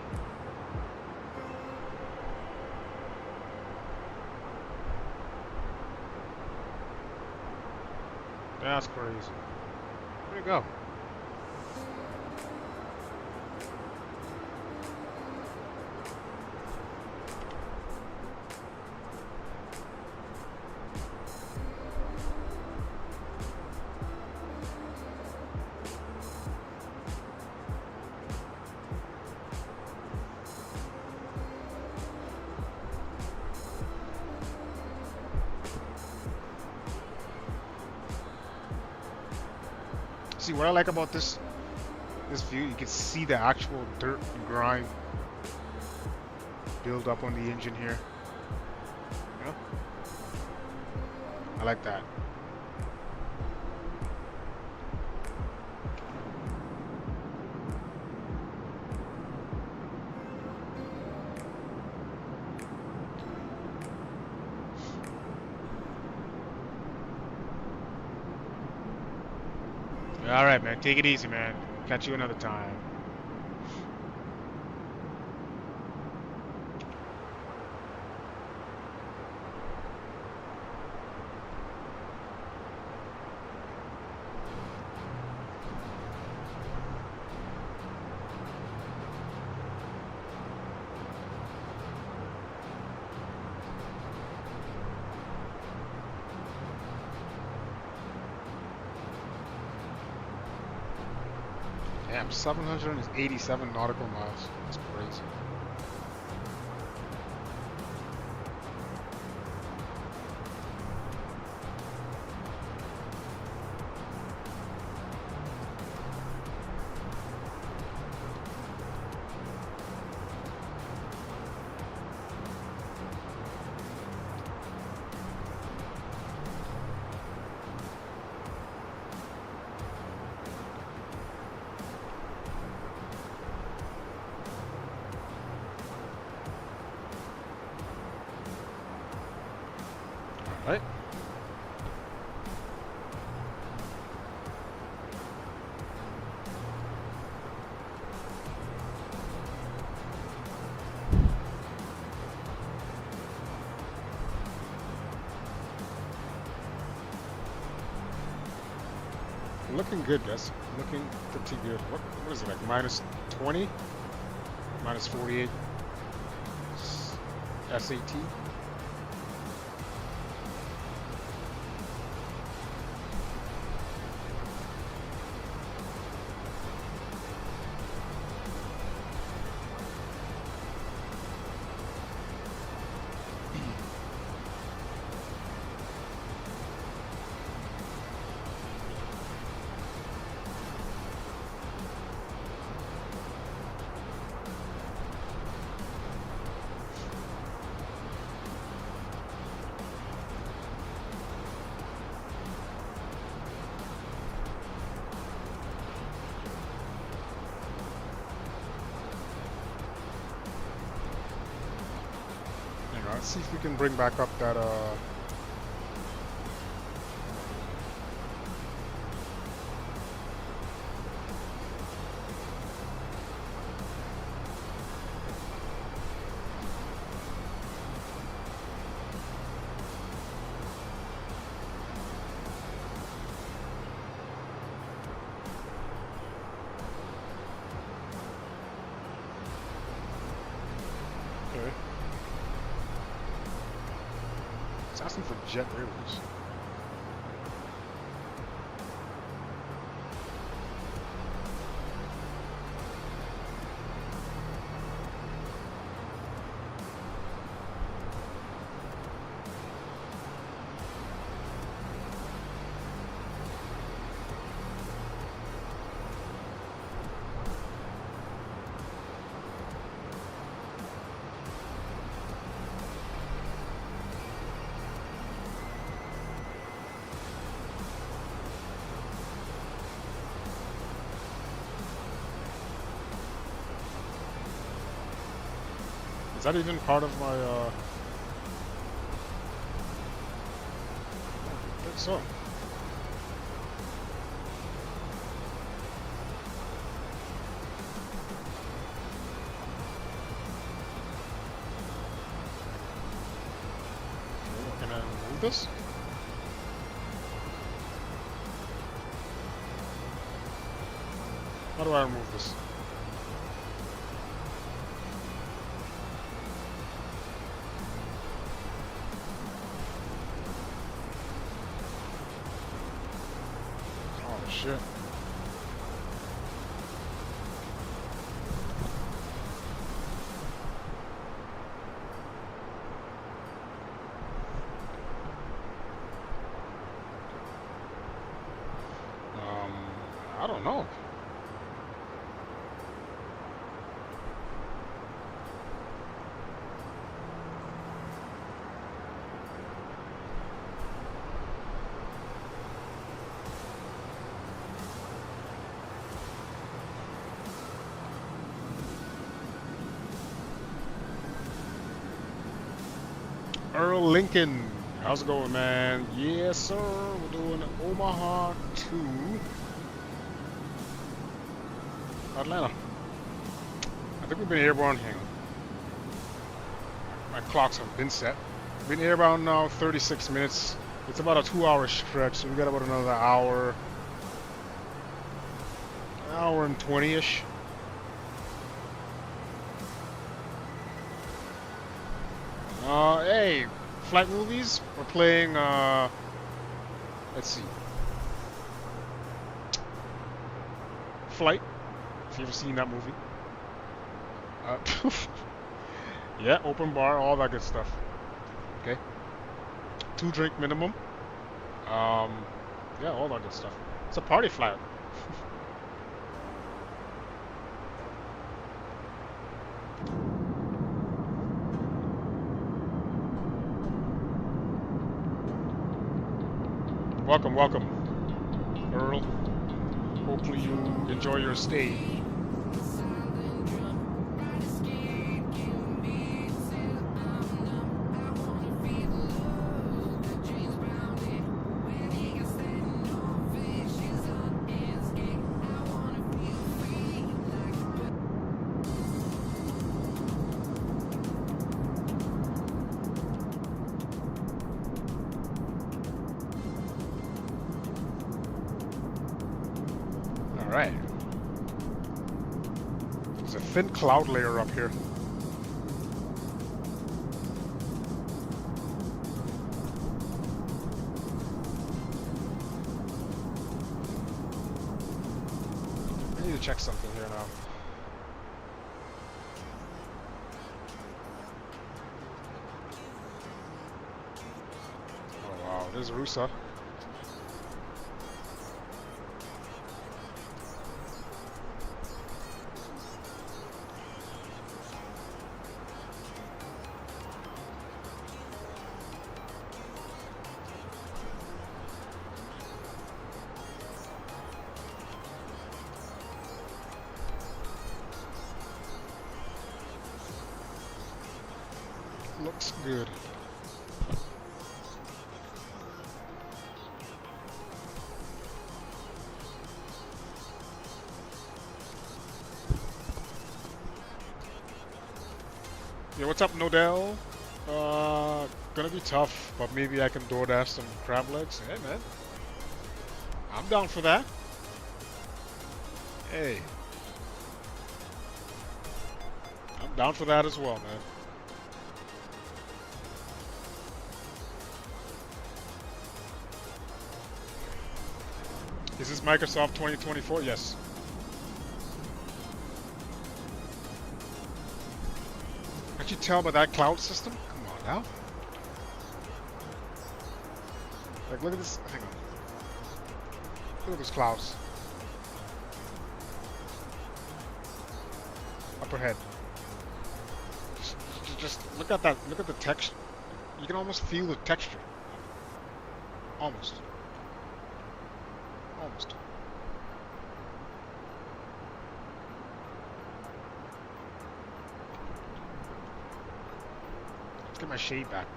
That's crazy. Where'd it go? See, what I like about this view, you can see the actual dirt and grime build up on the engine here. You know? I like that. Alright, man. Take it easy, man. Catch you another time. Damn, 787 nautical miles. That's crazy. Right? Looking good, guys. Looking pretty good. What is it, like minus 20? Minus 48? SAT? see if we can bring back up that okay. It's asking for jet airways. Is that even part of my, I don't think so. Can I move this? How do I remove this? Oh shit. I don't know. Earl Lincoln, how's it going, man? Yes, sir. We're doing Omaha to Atlanta. I think we've been airborne. Hang on. My clocks have been set. Been airbound now 36 minutes. It's about a 2-hour stretch, so we got about another hour and 20-ish. Hey, flight movies. We're playing, let's see. Flight. If you've ever seen that movie. Yeah, open bar, all that good stuff. Okay. 2 drink minimum. Yeah, all that good stuff. It's a party flight. Welcome, welcome, Earl. Hopefully you enjoy your stay. Alright. There's a thin cloud layer up here. I need to check something here now. Oh wow, there's Rusa. looks good. Yeah, what's up, Nodell? Gonna be tough, but maybe I can DoorDash some crab legs. Hey, man. I'm down for that. Hey. I'm down for that as well, man. Is this Microsoft 2024? Yes. Can't you tell by that cloud system? Come on now. Like, look at this. Hang on. Look at those clouds. Upper head. Just look at that. Look at the texture. You can almost feel the texture. Almost. Almost. Let's get my shade back.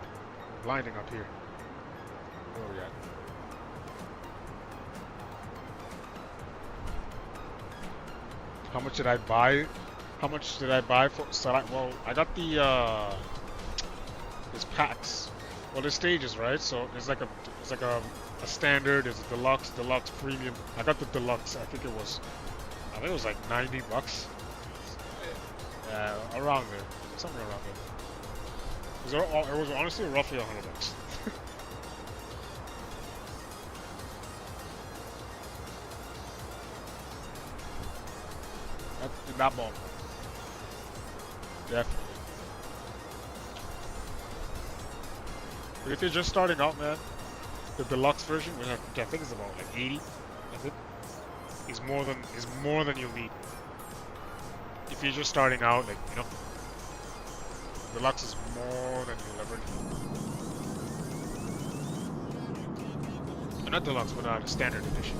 I'm blinding up here. Where are we at? How much did I buy? How much did I buy for? Well, I got the there's packs. Well, there's stages, right? So there's like a standard, there's a deluxe, premium. I got the deluxe. I think it was like $90. Around there, somewhere around there. It was honestly roughly $100. In that ballpark. Definitely. But if you're just starting out, man, the deluxe version, which I think is about like 80, I think, is more than you'll need. If you're just starting out, like, you know, deluxe is more than you'll ever need. Not deluxe, but the standard edition.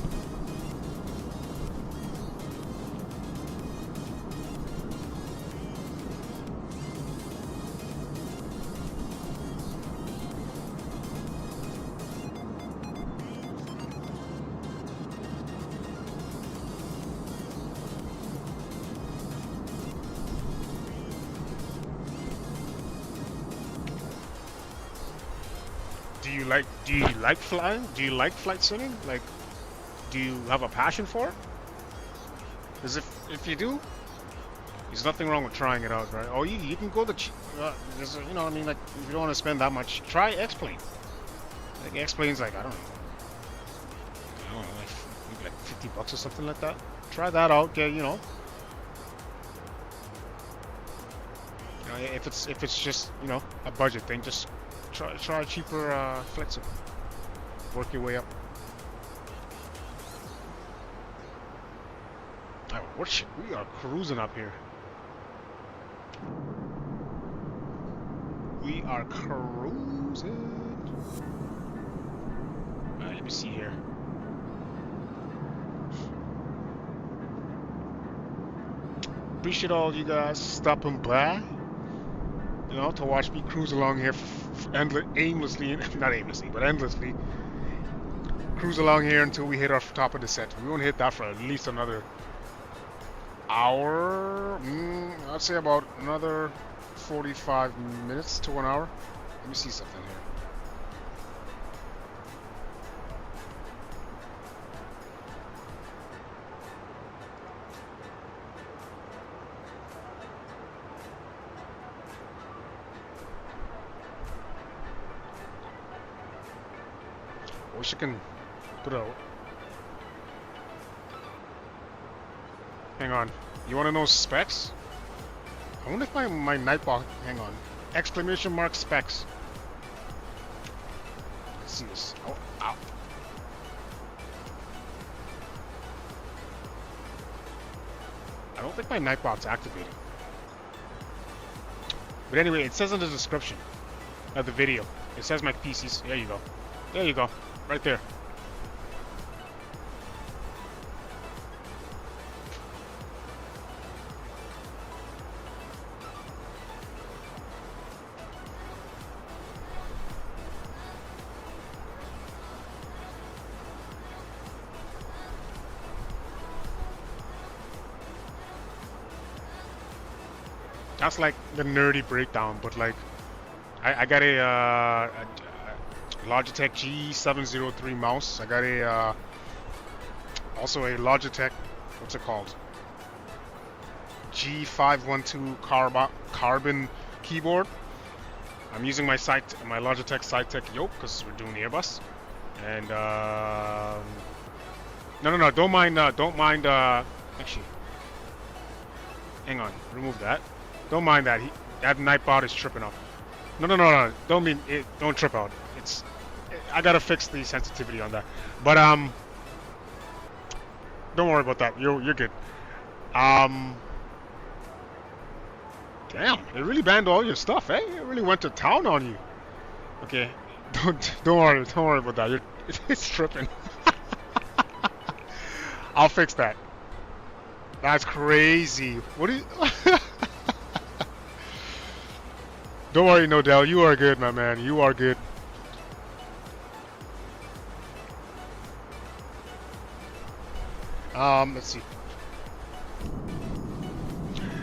Do you like flying? Do you like flight siming? Like, do you have a passion for it? Because if you do, there's nothing wrong with trying it out, right? Oh, you can go you know what I mean? Like, if you don't want to spend that much, try X-Plane. Like, X-Plane's like, I don't know, like maybe like $50 or something like that. Try that out, you know. If it's just, you know, a budget thing, just try cheaper flights. Work your way up. Oh, what shit? We are cruising up here. We are cruising. Alright, let me see here. Appreciate all you guys stopping by. You know, to watch me cruise along here aimlessly, not aimlessly, but endlessly. Cruise along here until we hit our top of the set. We won't hit that for at least another hour. I'd say about another 45 minutes to 1 hour. Let me see something here. I wish I can put out. Hang on. You want to know specs? I wonder if my Nightbot. Hang on. Exclamation mark specs. Let's see this. Oh, ow. I don't think my Nightbot's activated. But anyway, it says in the description of the video. It says my PC's. There you go. There you go. Right there. That's like the nerdy breakdown, but like I got a Logitech G703 mouse. I got a also a Logitech, what's it called? G512 carbon keyboard. I'm using my Logitech SideTech yoke because we're doing the Airbus. And no, don't mind. Actually, hang on, remove that. Don't mind that. That Nightbot is tripping up. No. Don't trip out. I gotta fix the sensitivity on that. But don't worry about that. You're good. Damn, they really banned all your stuff, eh? It really went to town on you. Okay, don't worry about that. It's tripping. I'll fix that. That's crazy. What is? Don't worry, Nodell. You are good, my man. You are good. Let's see.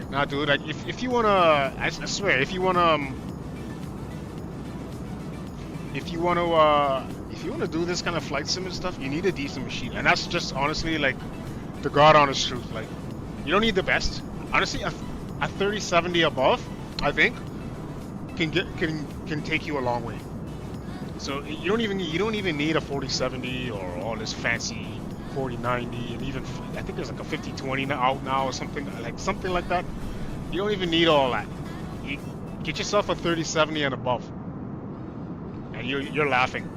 Nah, dude. If you wanna, I swear, if you wanna do this kind of flight sim and stuff, you need a decent machine, and that's just honestly like the god honest truth. Like, you don't need the best. Honestly, a 3070 above, I think, can take you a long way. So you don't even need a 4070 or all this fancy 4090, and even I think there's like a 5020 out now or something like that. You don't even need all that. You get yourself a 3070 and above, and you're laughing.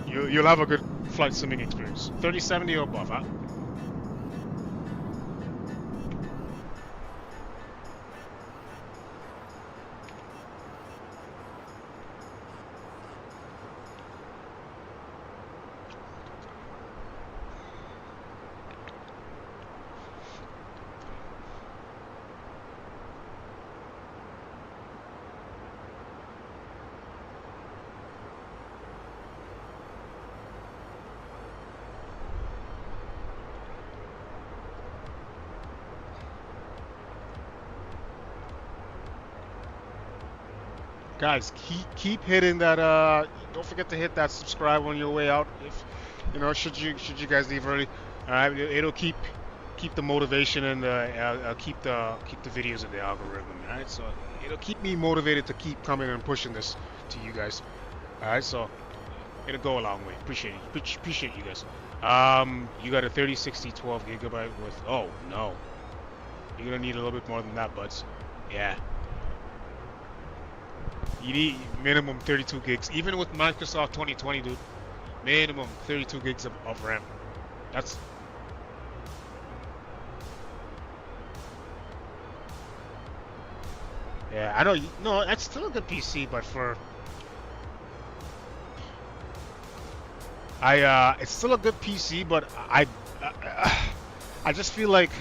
You'll have a good flight simming experience. 3070 or above, huh? Guys, keep hitting that. Don't forget to hit that subscribe on your way out. If you know, should you guys leave early, all right, it'll keep the motivation and keep the videos in the algorithm. All right, so it'll keep me motivated to keep coming and pushing this to you guys. All right, so it'll go a long way. Appreciate you guys. You got a 3060 12 gigabyte with. Oh no, you're gonna need a little bit more than that, buds. Yeah. You need minimum 32 gigs, even with Microsoft 2020, dude. Minimum 32 gigs of RAM. That's. Yeah, I know. No, that's still a good PC, but for. It's still a good PC, but I just feel like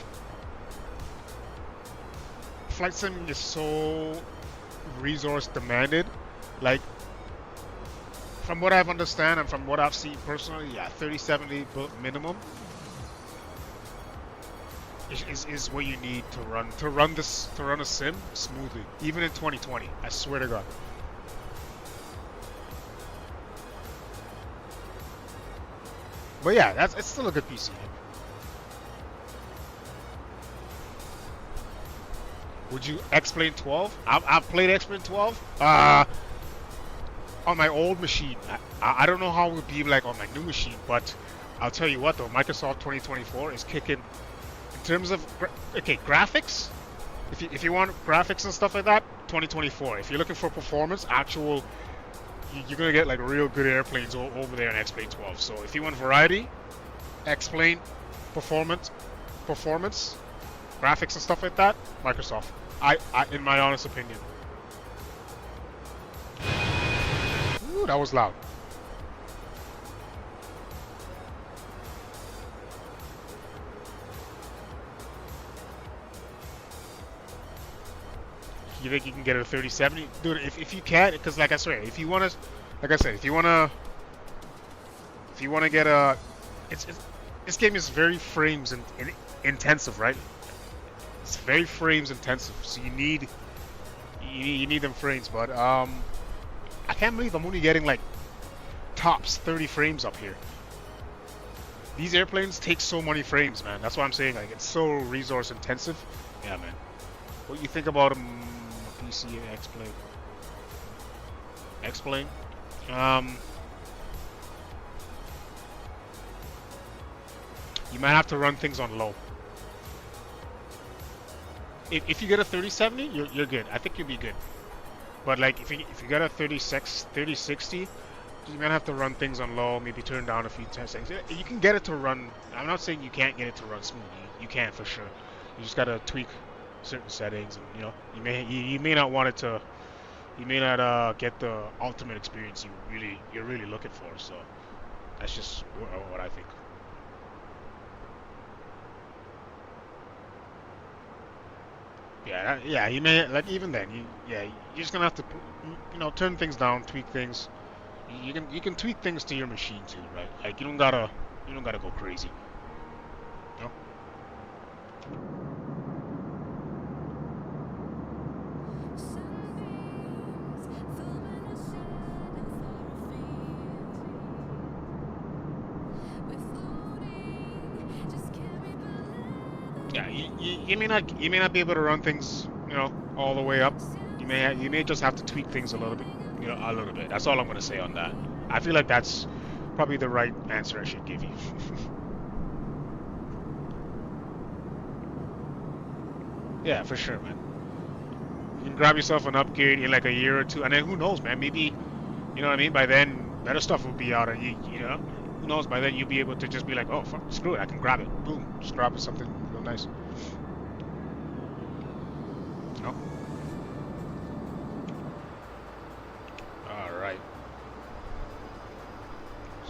flight sim is so resource demanded. Like, from what I've understand and from what I've seen personally, yeah, 3070 minimum is what you need to run a sim smoothly, even in 2020. I swear to God. But yeah, it's still a good PC. Would you X-Plane 12? I've played X-Plane 12 on my old machine. I don't know how it would be like on my new machine, but I'll tell you what though, Microsoft 2024 is kicking in terms of graphics. If you want graphics and stuff like that, 2024. If you're looking for performance, you're gonna get like real good airplanes over there in X-Plane 12. So if you want variety, X-Plane, performance, graphics and stuff like that, Microsoft. I in my honest opinion. Ooh, that was loud. You think you can get a 3070? Dude, if you can, because like I swear, if you wanna, like I said, if you wanna get a, this game is very frames and intensive, right? It's very frames intensive, so you need them frames. But I can't believe I'm only getting like tops 30 frames up here. These airplanes take so many frames, man. That's what I'm saying. Like, it's so resource intensive. Yeah, man. What you think about a PC X-plane? X-plane? You might have to run things on low. If you get a 3070, you're good. I think you'll be good. But like, if you get a 3060, you might have to run things on low, maybe turn down a few settings. You can get it to run. I'm not saying you can't get it to run smoothly. You can for sure. You just gotta tweak certain settings, and you may not want it to. You may not get the ultimate experience you're really looking for. So that's just what I think. Yeah, you may, like, even then, you're just gonna have to, turn things down, tweak things. You can tweak things to your machine too, right? Like, you don't gotta go crazy. No? Yeah, you may not be able to run things, all the way up. You may just have to tweak things a little bit, a little bit. That's all I'm gonna say on that. I feel like that's probably the right answer I should give you. Yeah, for sure, man. You can grab yourself an upgrade in like a year or two, and then who knows, man? Maybe, you know what I mean? By then, better stuff will be out, and who knows? By then, you'll be able to just be like, oh, fuck, screw it, I can grab it. Boom, just grab something real nice. No? All right.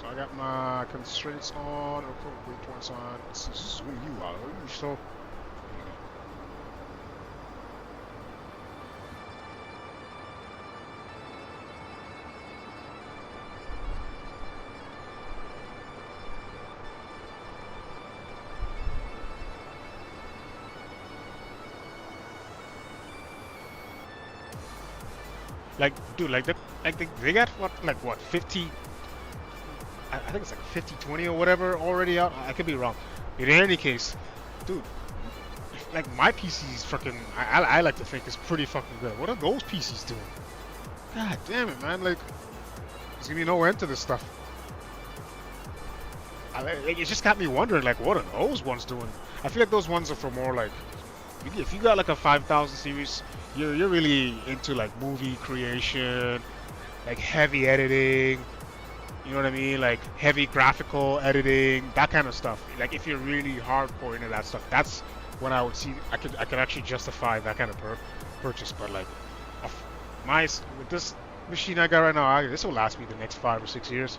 So I got my constraints on, or points on. Let's zoom you out. Are you so? Like, dude, they got what 50? I think it's like 5020 or whatever already out. I could be wrong. But in any case, dude, like my PC's fucking. I like to think it's pretty fucking good. What are those PCs doing? God damn it, man! Like, there's gonna be no end to this stuff. It just got me wondering, like, what are those ones doing? I feel like those ones are for more like, if you got like a 5000 series. You're really into like movie creation, like heavy editing, you know what I mean? Like heavy graphical editing, that kind of stuff. Like if you're really hardcore into that stuff, that's when I would see I could actually justify that kind of purchase. But like, with this machine I got right now, this will last me the next 5 or 6 years,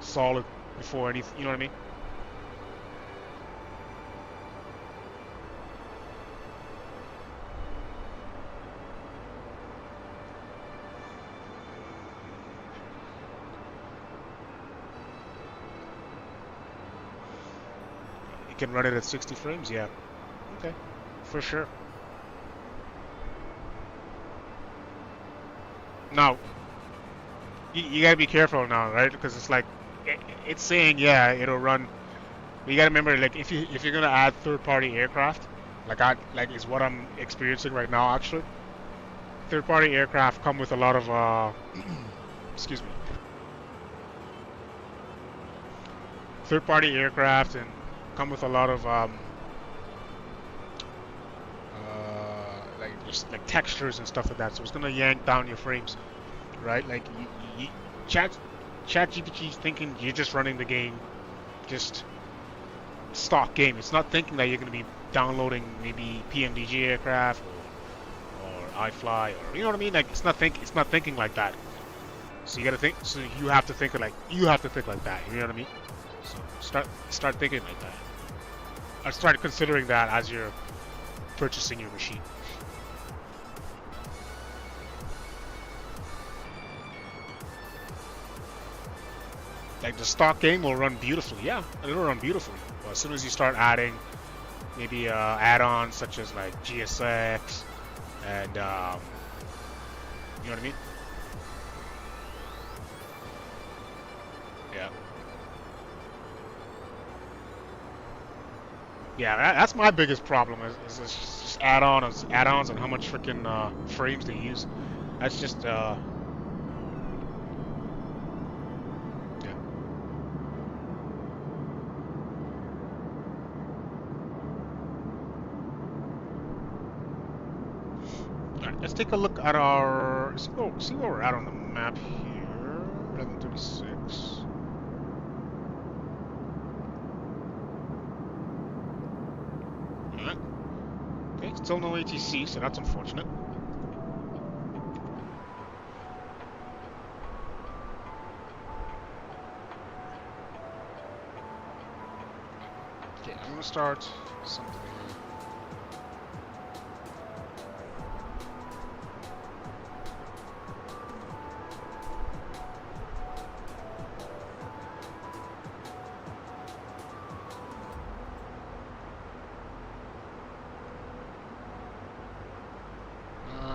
solid before anything. You know what I mean? Can run it at 60 frames, yeah. Okay, for sure. Now, you gotta be careful now, right? Because it's like, it's saying, yeah, it'll run. But you gotta remember, like, if you're gonna add third-party aircraft, like is what I'm experiencing right now, actually. Third-party aircraft come with a lot of, excuse me. Third-party aircraft and come with a lot of like textures and stuff like that, so it's gonna yank down your frames, right? Like ChatGPT is thinking you're just running the game, just stock game. It's not thinking that you're gonna be downloading maybe PMDG aircraft or iFly, or you know what I mean? Like it's not thinking like that. So you gotta think. So you have to think like that. You know what I mean? So start thinking like that. I start considering that as you're purchasing your machine. Like the stock game will run beautifully, yeah, it'll run beautifully. But as soon as you start adding maybe add-ons such as like GSX and you know what I mean? Yeah. Yeah, that's my biggest problem is just add-ons and how much freaking frames they use. That's just yeah. Alright, let's take a look at our see where we're at on the map here. 1136. Okay, still no ATC, so that's unfortunate. Okay, I'm gonna start something here.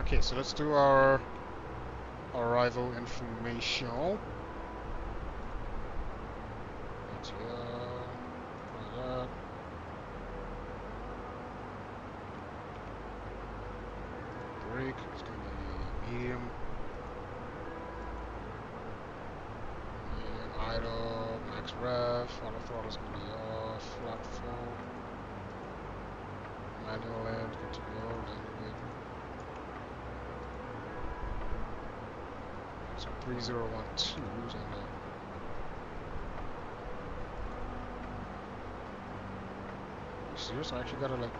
Okay, so let's do our arrival information. That's that. Brake is going to be medium. Medium idle, max rev, auto throttle is going to be off, flat full. Manual end, good to go, language. So 3012s and serious? I actually gotta like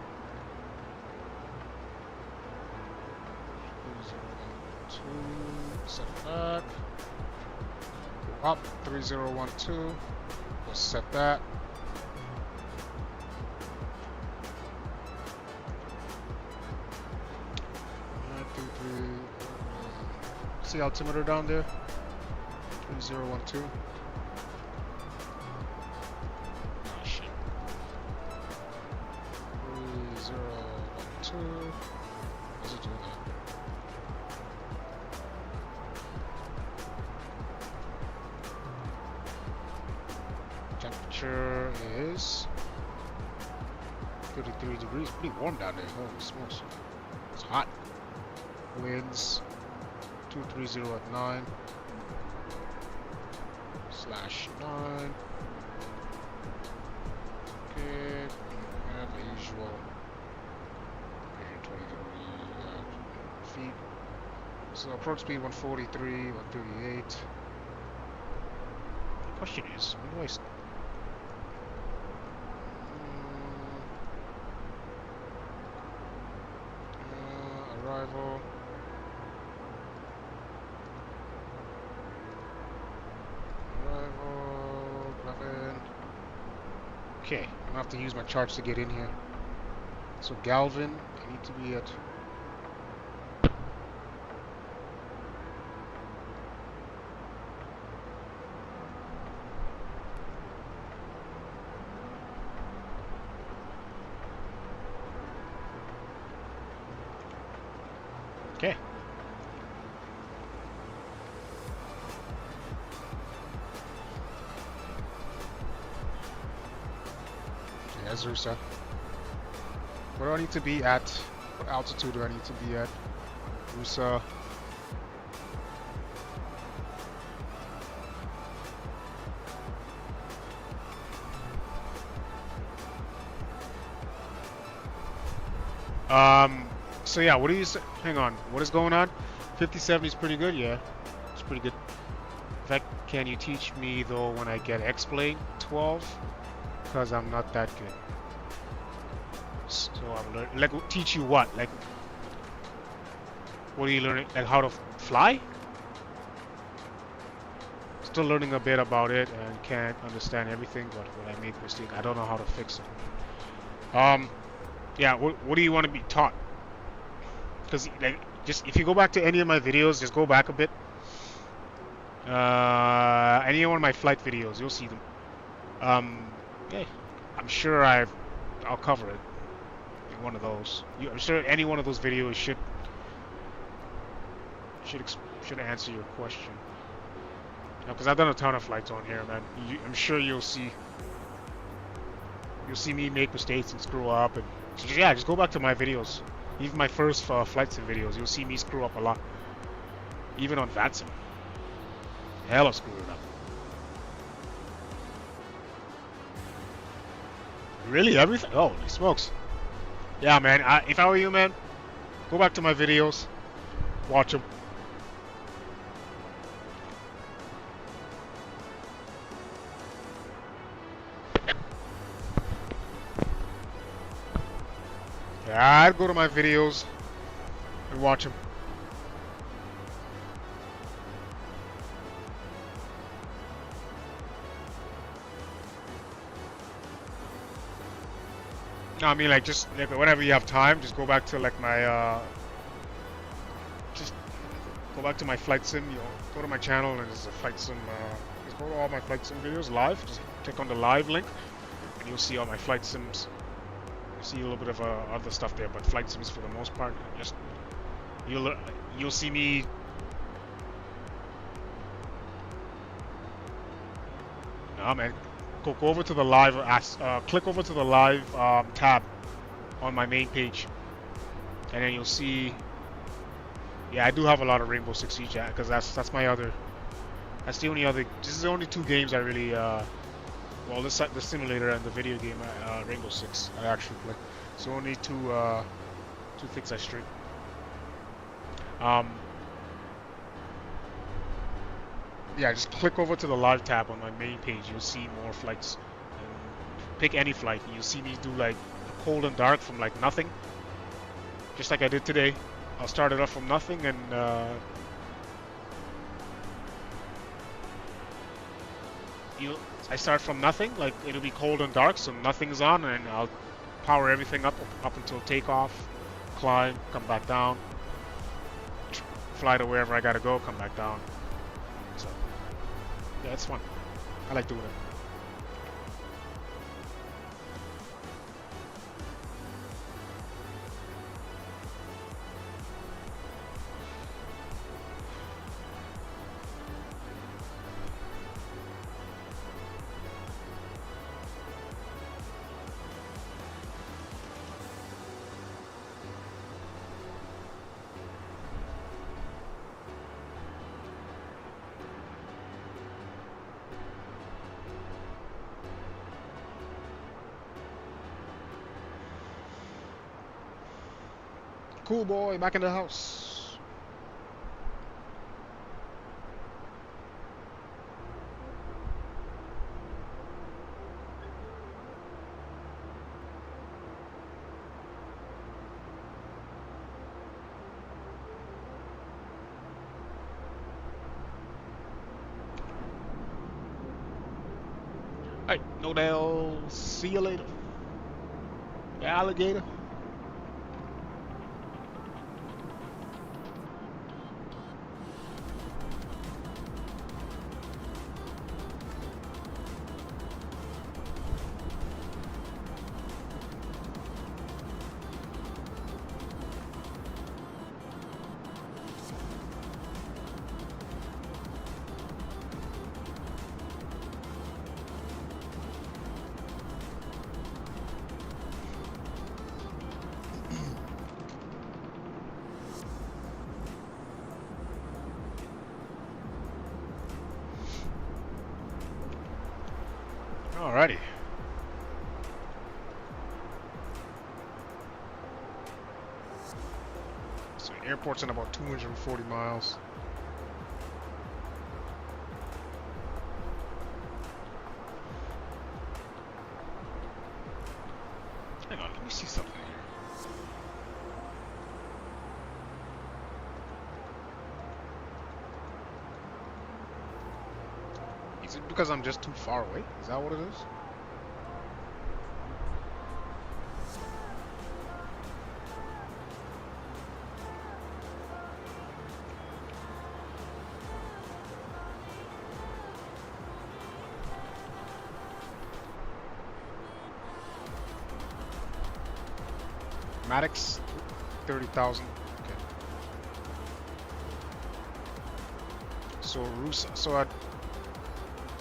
3012, set it back. Go up 3012. We'll set that. See altimeter down there? 3012. Oh shit. 3012. What's it doing there? Temperature is 33 degrees. Pretty warm down there. Holy smokes. It's hot. Winds 230 at 9 /9. Okay, and the usual 120 degree feet. So approach speed 143, 138. The question is, when do I arrival? Okay, I'm gonna have to use my charts to get in here. So Galvin, I need to be at okay. Yes, sir. Where do I need to be at? What altitude do I need to be at? Rusa. So yeah, what do you say? Hang on, what is going on? 57 is pretty good, yeah. It's pretty good. In fact, can you teach me though when I get X-Blade 12? Because I'm not that good. So I'm learning, like, teach you what? Like, what are you learning? Like how to fly? Still learning a bit about it and can't understand everything, but when I make mistake, I don't know how to fix it. Yeah, what do you want to be taught? Because like, just if you go back to any of my videos, just go back a bit. Any one of my flight videos, you'll see them. Okay, I'm sure I'll cover it. one of those. I'm sure any one of those videos should answer your question. Because I've done a ton of flights on here, man. I'm sure you'll see me make mistakes and screw up, and yeah, just go back to my videos. Even my first flight sim videos, you'll see me screw up a lot. Even on Vatsim. Hell, I screwed it up. Really? Everything? Oh, holy smokes. Yeah, man. If I were you, man, go back to my videos. Watch them. Yeah, I'd go to my videos and watch them. No, I mean, like, just like, whenever you have time, just go back to like my just go back to my flight sim. You know, go to my channel and there's a flight sim. Just go to all my flight sim videos live. Just click on the live link, and you'll see all my flight sims. You see a little bit of other stuff there, but flight sims for the most part. Just you'll see me. Nah, man. Go over to the live, click over to the live tab on my main page, and then you'll see. Yeah, I do have a lot of Rainbow Six Siege, because that's my other. That's the only other. This is the only 2 games I really. Well, the simulator and the video game, Rainbow Six, I actually play. So only two things I stream. Yeah, just click over to the live tab on my main page. You'll see more flights. And pick any flight. You'll see me do like cold and dark from like nothing, just like I did today. I'll start it off from nothing, and I start from nothing. Like, it'll be cold and dark, so nothing's on, and I'll power everything up until takeoff, climb, come back down, fly to wherever I gotta go, come back down. So yeah, it's fun. I like doing it. Cool boy, back in the house. Alright, no Dell. See you later. Alligator. Alrighty. So airport's in about 240 miles. Hang on, let me see something here. Is it because I'm just too far away? Is that what it is? Maddox, 30,000. Okay. So Rusa, so at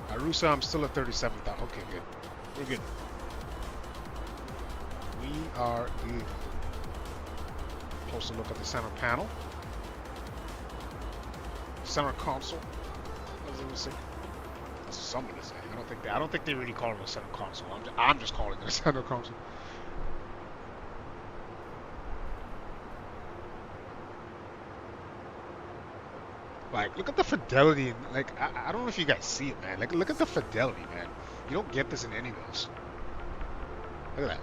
Rusa, I'm still at 37,000. Okay, good. We're good. We are good. Closer look at the center panel. Center console, as they would say. That's what someone is saying. I don't think they really call it a center console. I'm just calling it a center console. Like, look at the fidelity. Like, I don't know if you guys see it, man. Like, look at the fidelity, man. You don't get this in any of those. Look at that.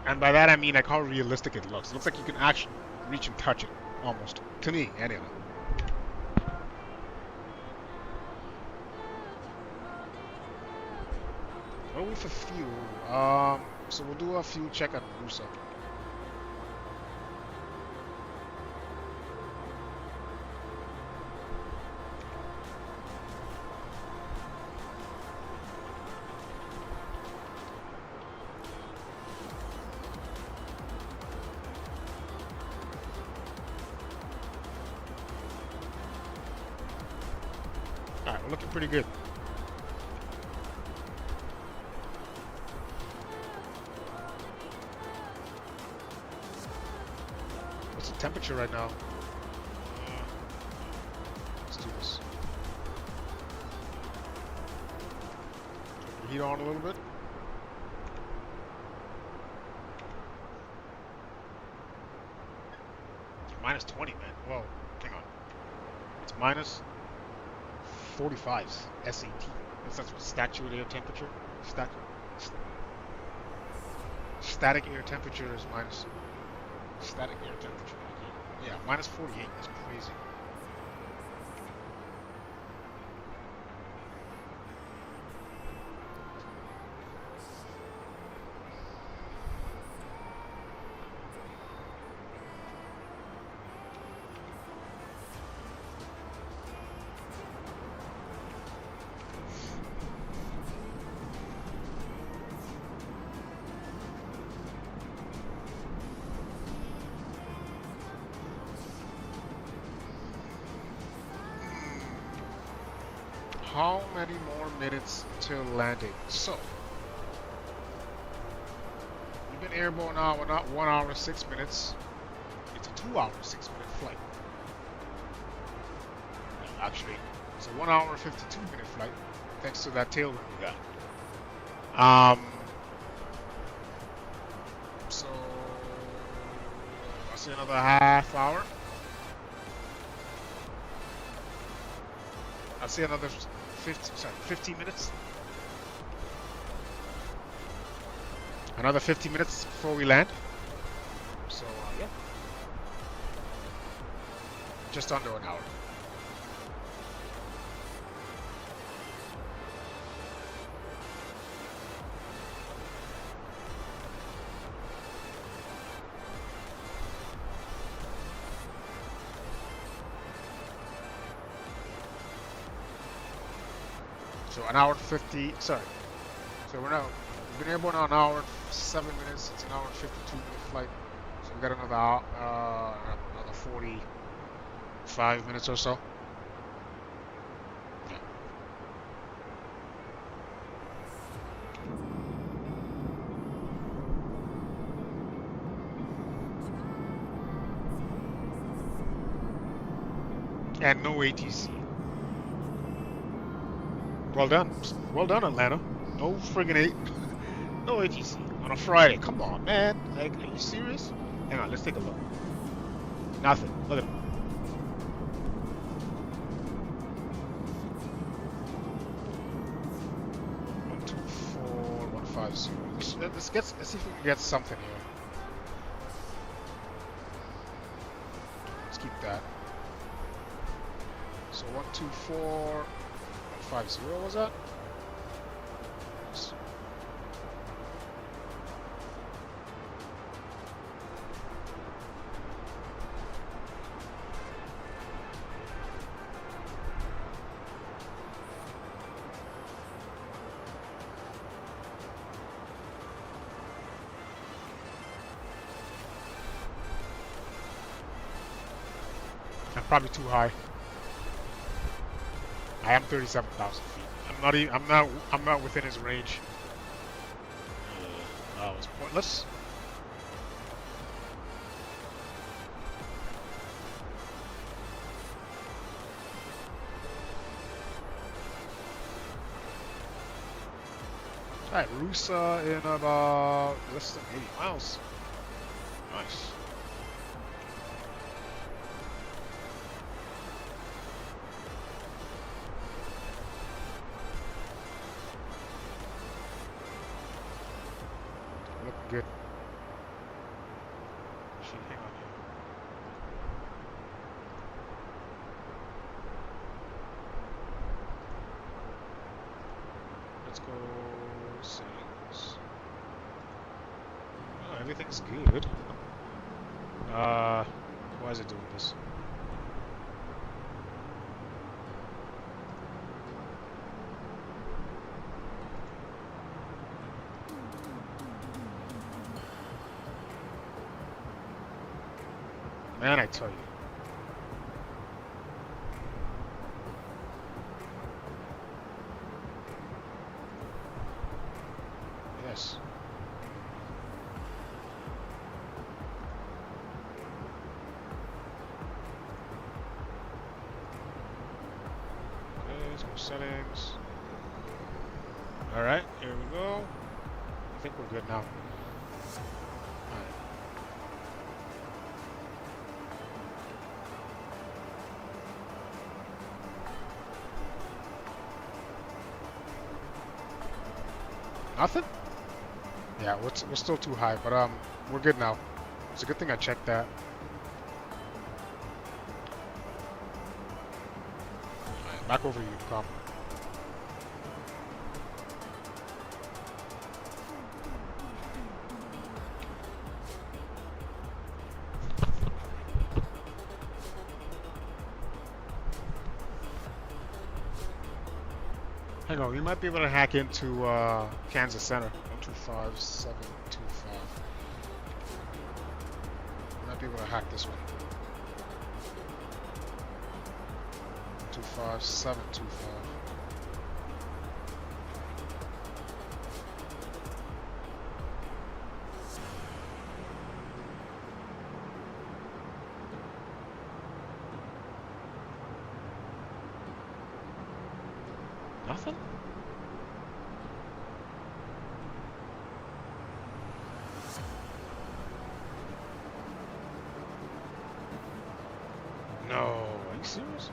And by that I mean like how realistic it looks. It looks like you can actually reach and touch it, almost. To me, anyway. What are we for fuel? So we'll do a fuel check at Rusa. Alright, we're looking pretty good. What's the temperature right now? Let's do this. Turn the heat on a little bit. Minus 20, man. Well, hang on. It's minus 45 SAT. That's what statute air temperature. Static air temperature is minus. Static air temperature. Yeah, minus 48. That's crazy. How many more minutes till landing? So, we've been airborne now. We're not 1 hour 6 minutes. It's a 2 hour 6 minute flight. Actually, it's a 1 hour 52 minute flight, thanks to that tailwind we got. So I'll say another half hour. I'll say another 15 minutes. Another 50 minutes before we land. So, yeah. Just under an hour. So an hour 50, sorry. So we've been airborne now an hour 7 minutes. It's an hour 52 minute flight. So we got another 45 minutes or so. Yeah. And no ATC. Well done. Well done, Atlanta. No friggin' no ATC on a Friday. Come on, man. Like, are you serious? Hang on, let's take a look. Nothing. Look at it. Let's see if we can get something here. Let's keep that. So 124.50 was that? Yes. I'm probably too high. I am 37,000 feet. I'm not within his range. That was pointless. Alright, Rusa in about less than 80 miles. Nice. Looking good. Should hang on here. Let's go settings. Oh, everything's good. Why is it doing this? Man, I tell you. Yes. Okay, some settings. Alright, here we go. I think we're good now. Alright. Nothing? Yeah, we're still too high, but we're good now. It's a good thing I checked that. Alright, back over you, come. Hang on, we might be able to hack into Kansas Center. 125725. Might be able to hack this one. 25725. Nothing? No, are you serious?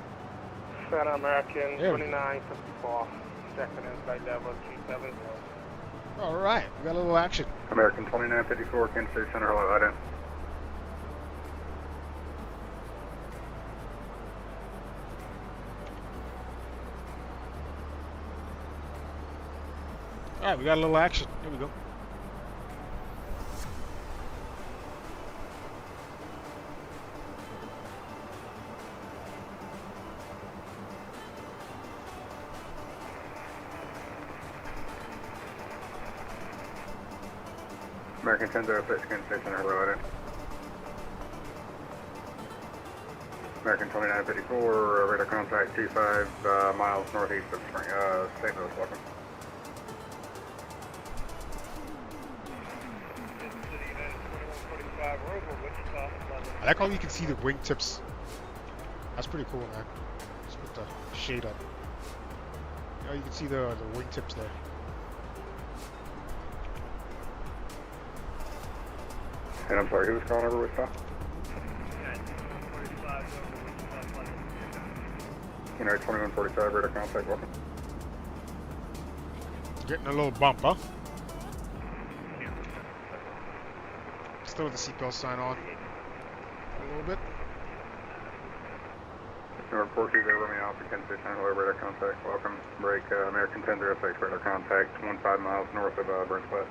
Pan American Yeah. 2954, second inside level 370. Alright, we got a little action. American 2954, Kansas City Center, hello, right in. Alright, we got a little action. Here we go. American 1006, Kansas City Center, hello, right in. American 2954, radar contact 25 miles northeast of St. Louis, welcome. I like how you can see the wingtips. That's pretty cool, man. Just put the shade up. You know, you can see the wingtips there. And I'm sorry, who was calling over Wichita? United 2145, radar contact, welcome. Getting a little bump, huh? Still with the seatbelt sign on. A little bit. Number 42, Romeo Alpha, Kansas City Center, hello, radar contact, welcome. Break American 1006, radar contact, 15 miles north of Burns West.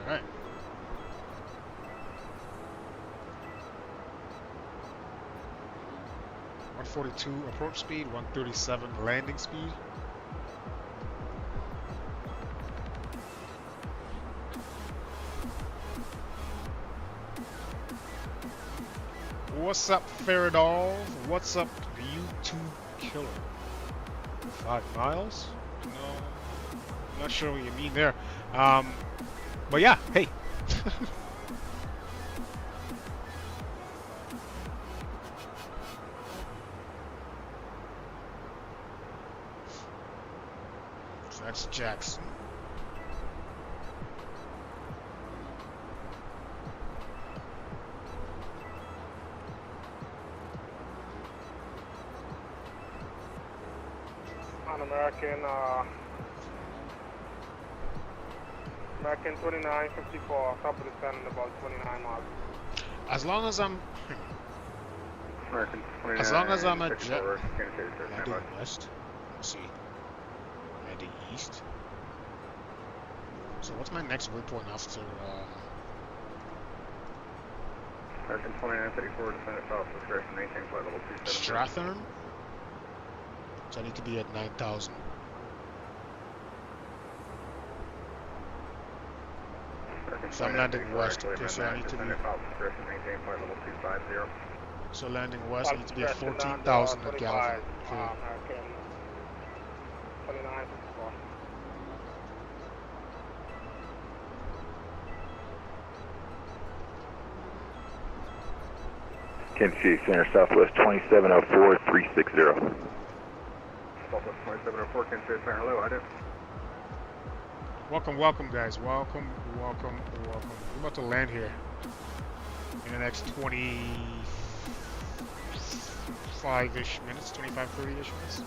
Alright. 142 approach speed, 137 landing speed. What's up, Faradol? What's up, YouTube Killer? 5 miles? No, I'm not sure what you mean there. But yeah, hey. So that's Jackson. On American 2954, top of the sun in about 29 miles. As long as I'm American 29, as long as I'm a jet communicator, heading west. Let's see. Heading east. So what's my next waypoint after American 2934, descend at south, discretion, maintain flight level 27. Strathern? So I need to be at 9,000. So I'm landing west. Okay, so I need to be. So landing west, I need to be at 14,000 at Galvin. Okay. American 2954. Tennessee Center Southwest 2704 360. Southwest 2704, Kansas City Center, hello, I do. Welcome, welcome, guys. Welcome, welcome, welcome. We're about to land here in the next 25-ish minutes, 25, 30-ish minutes.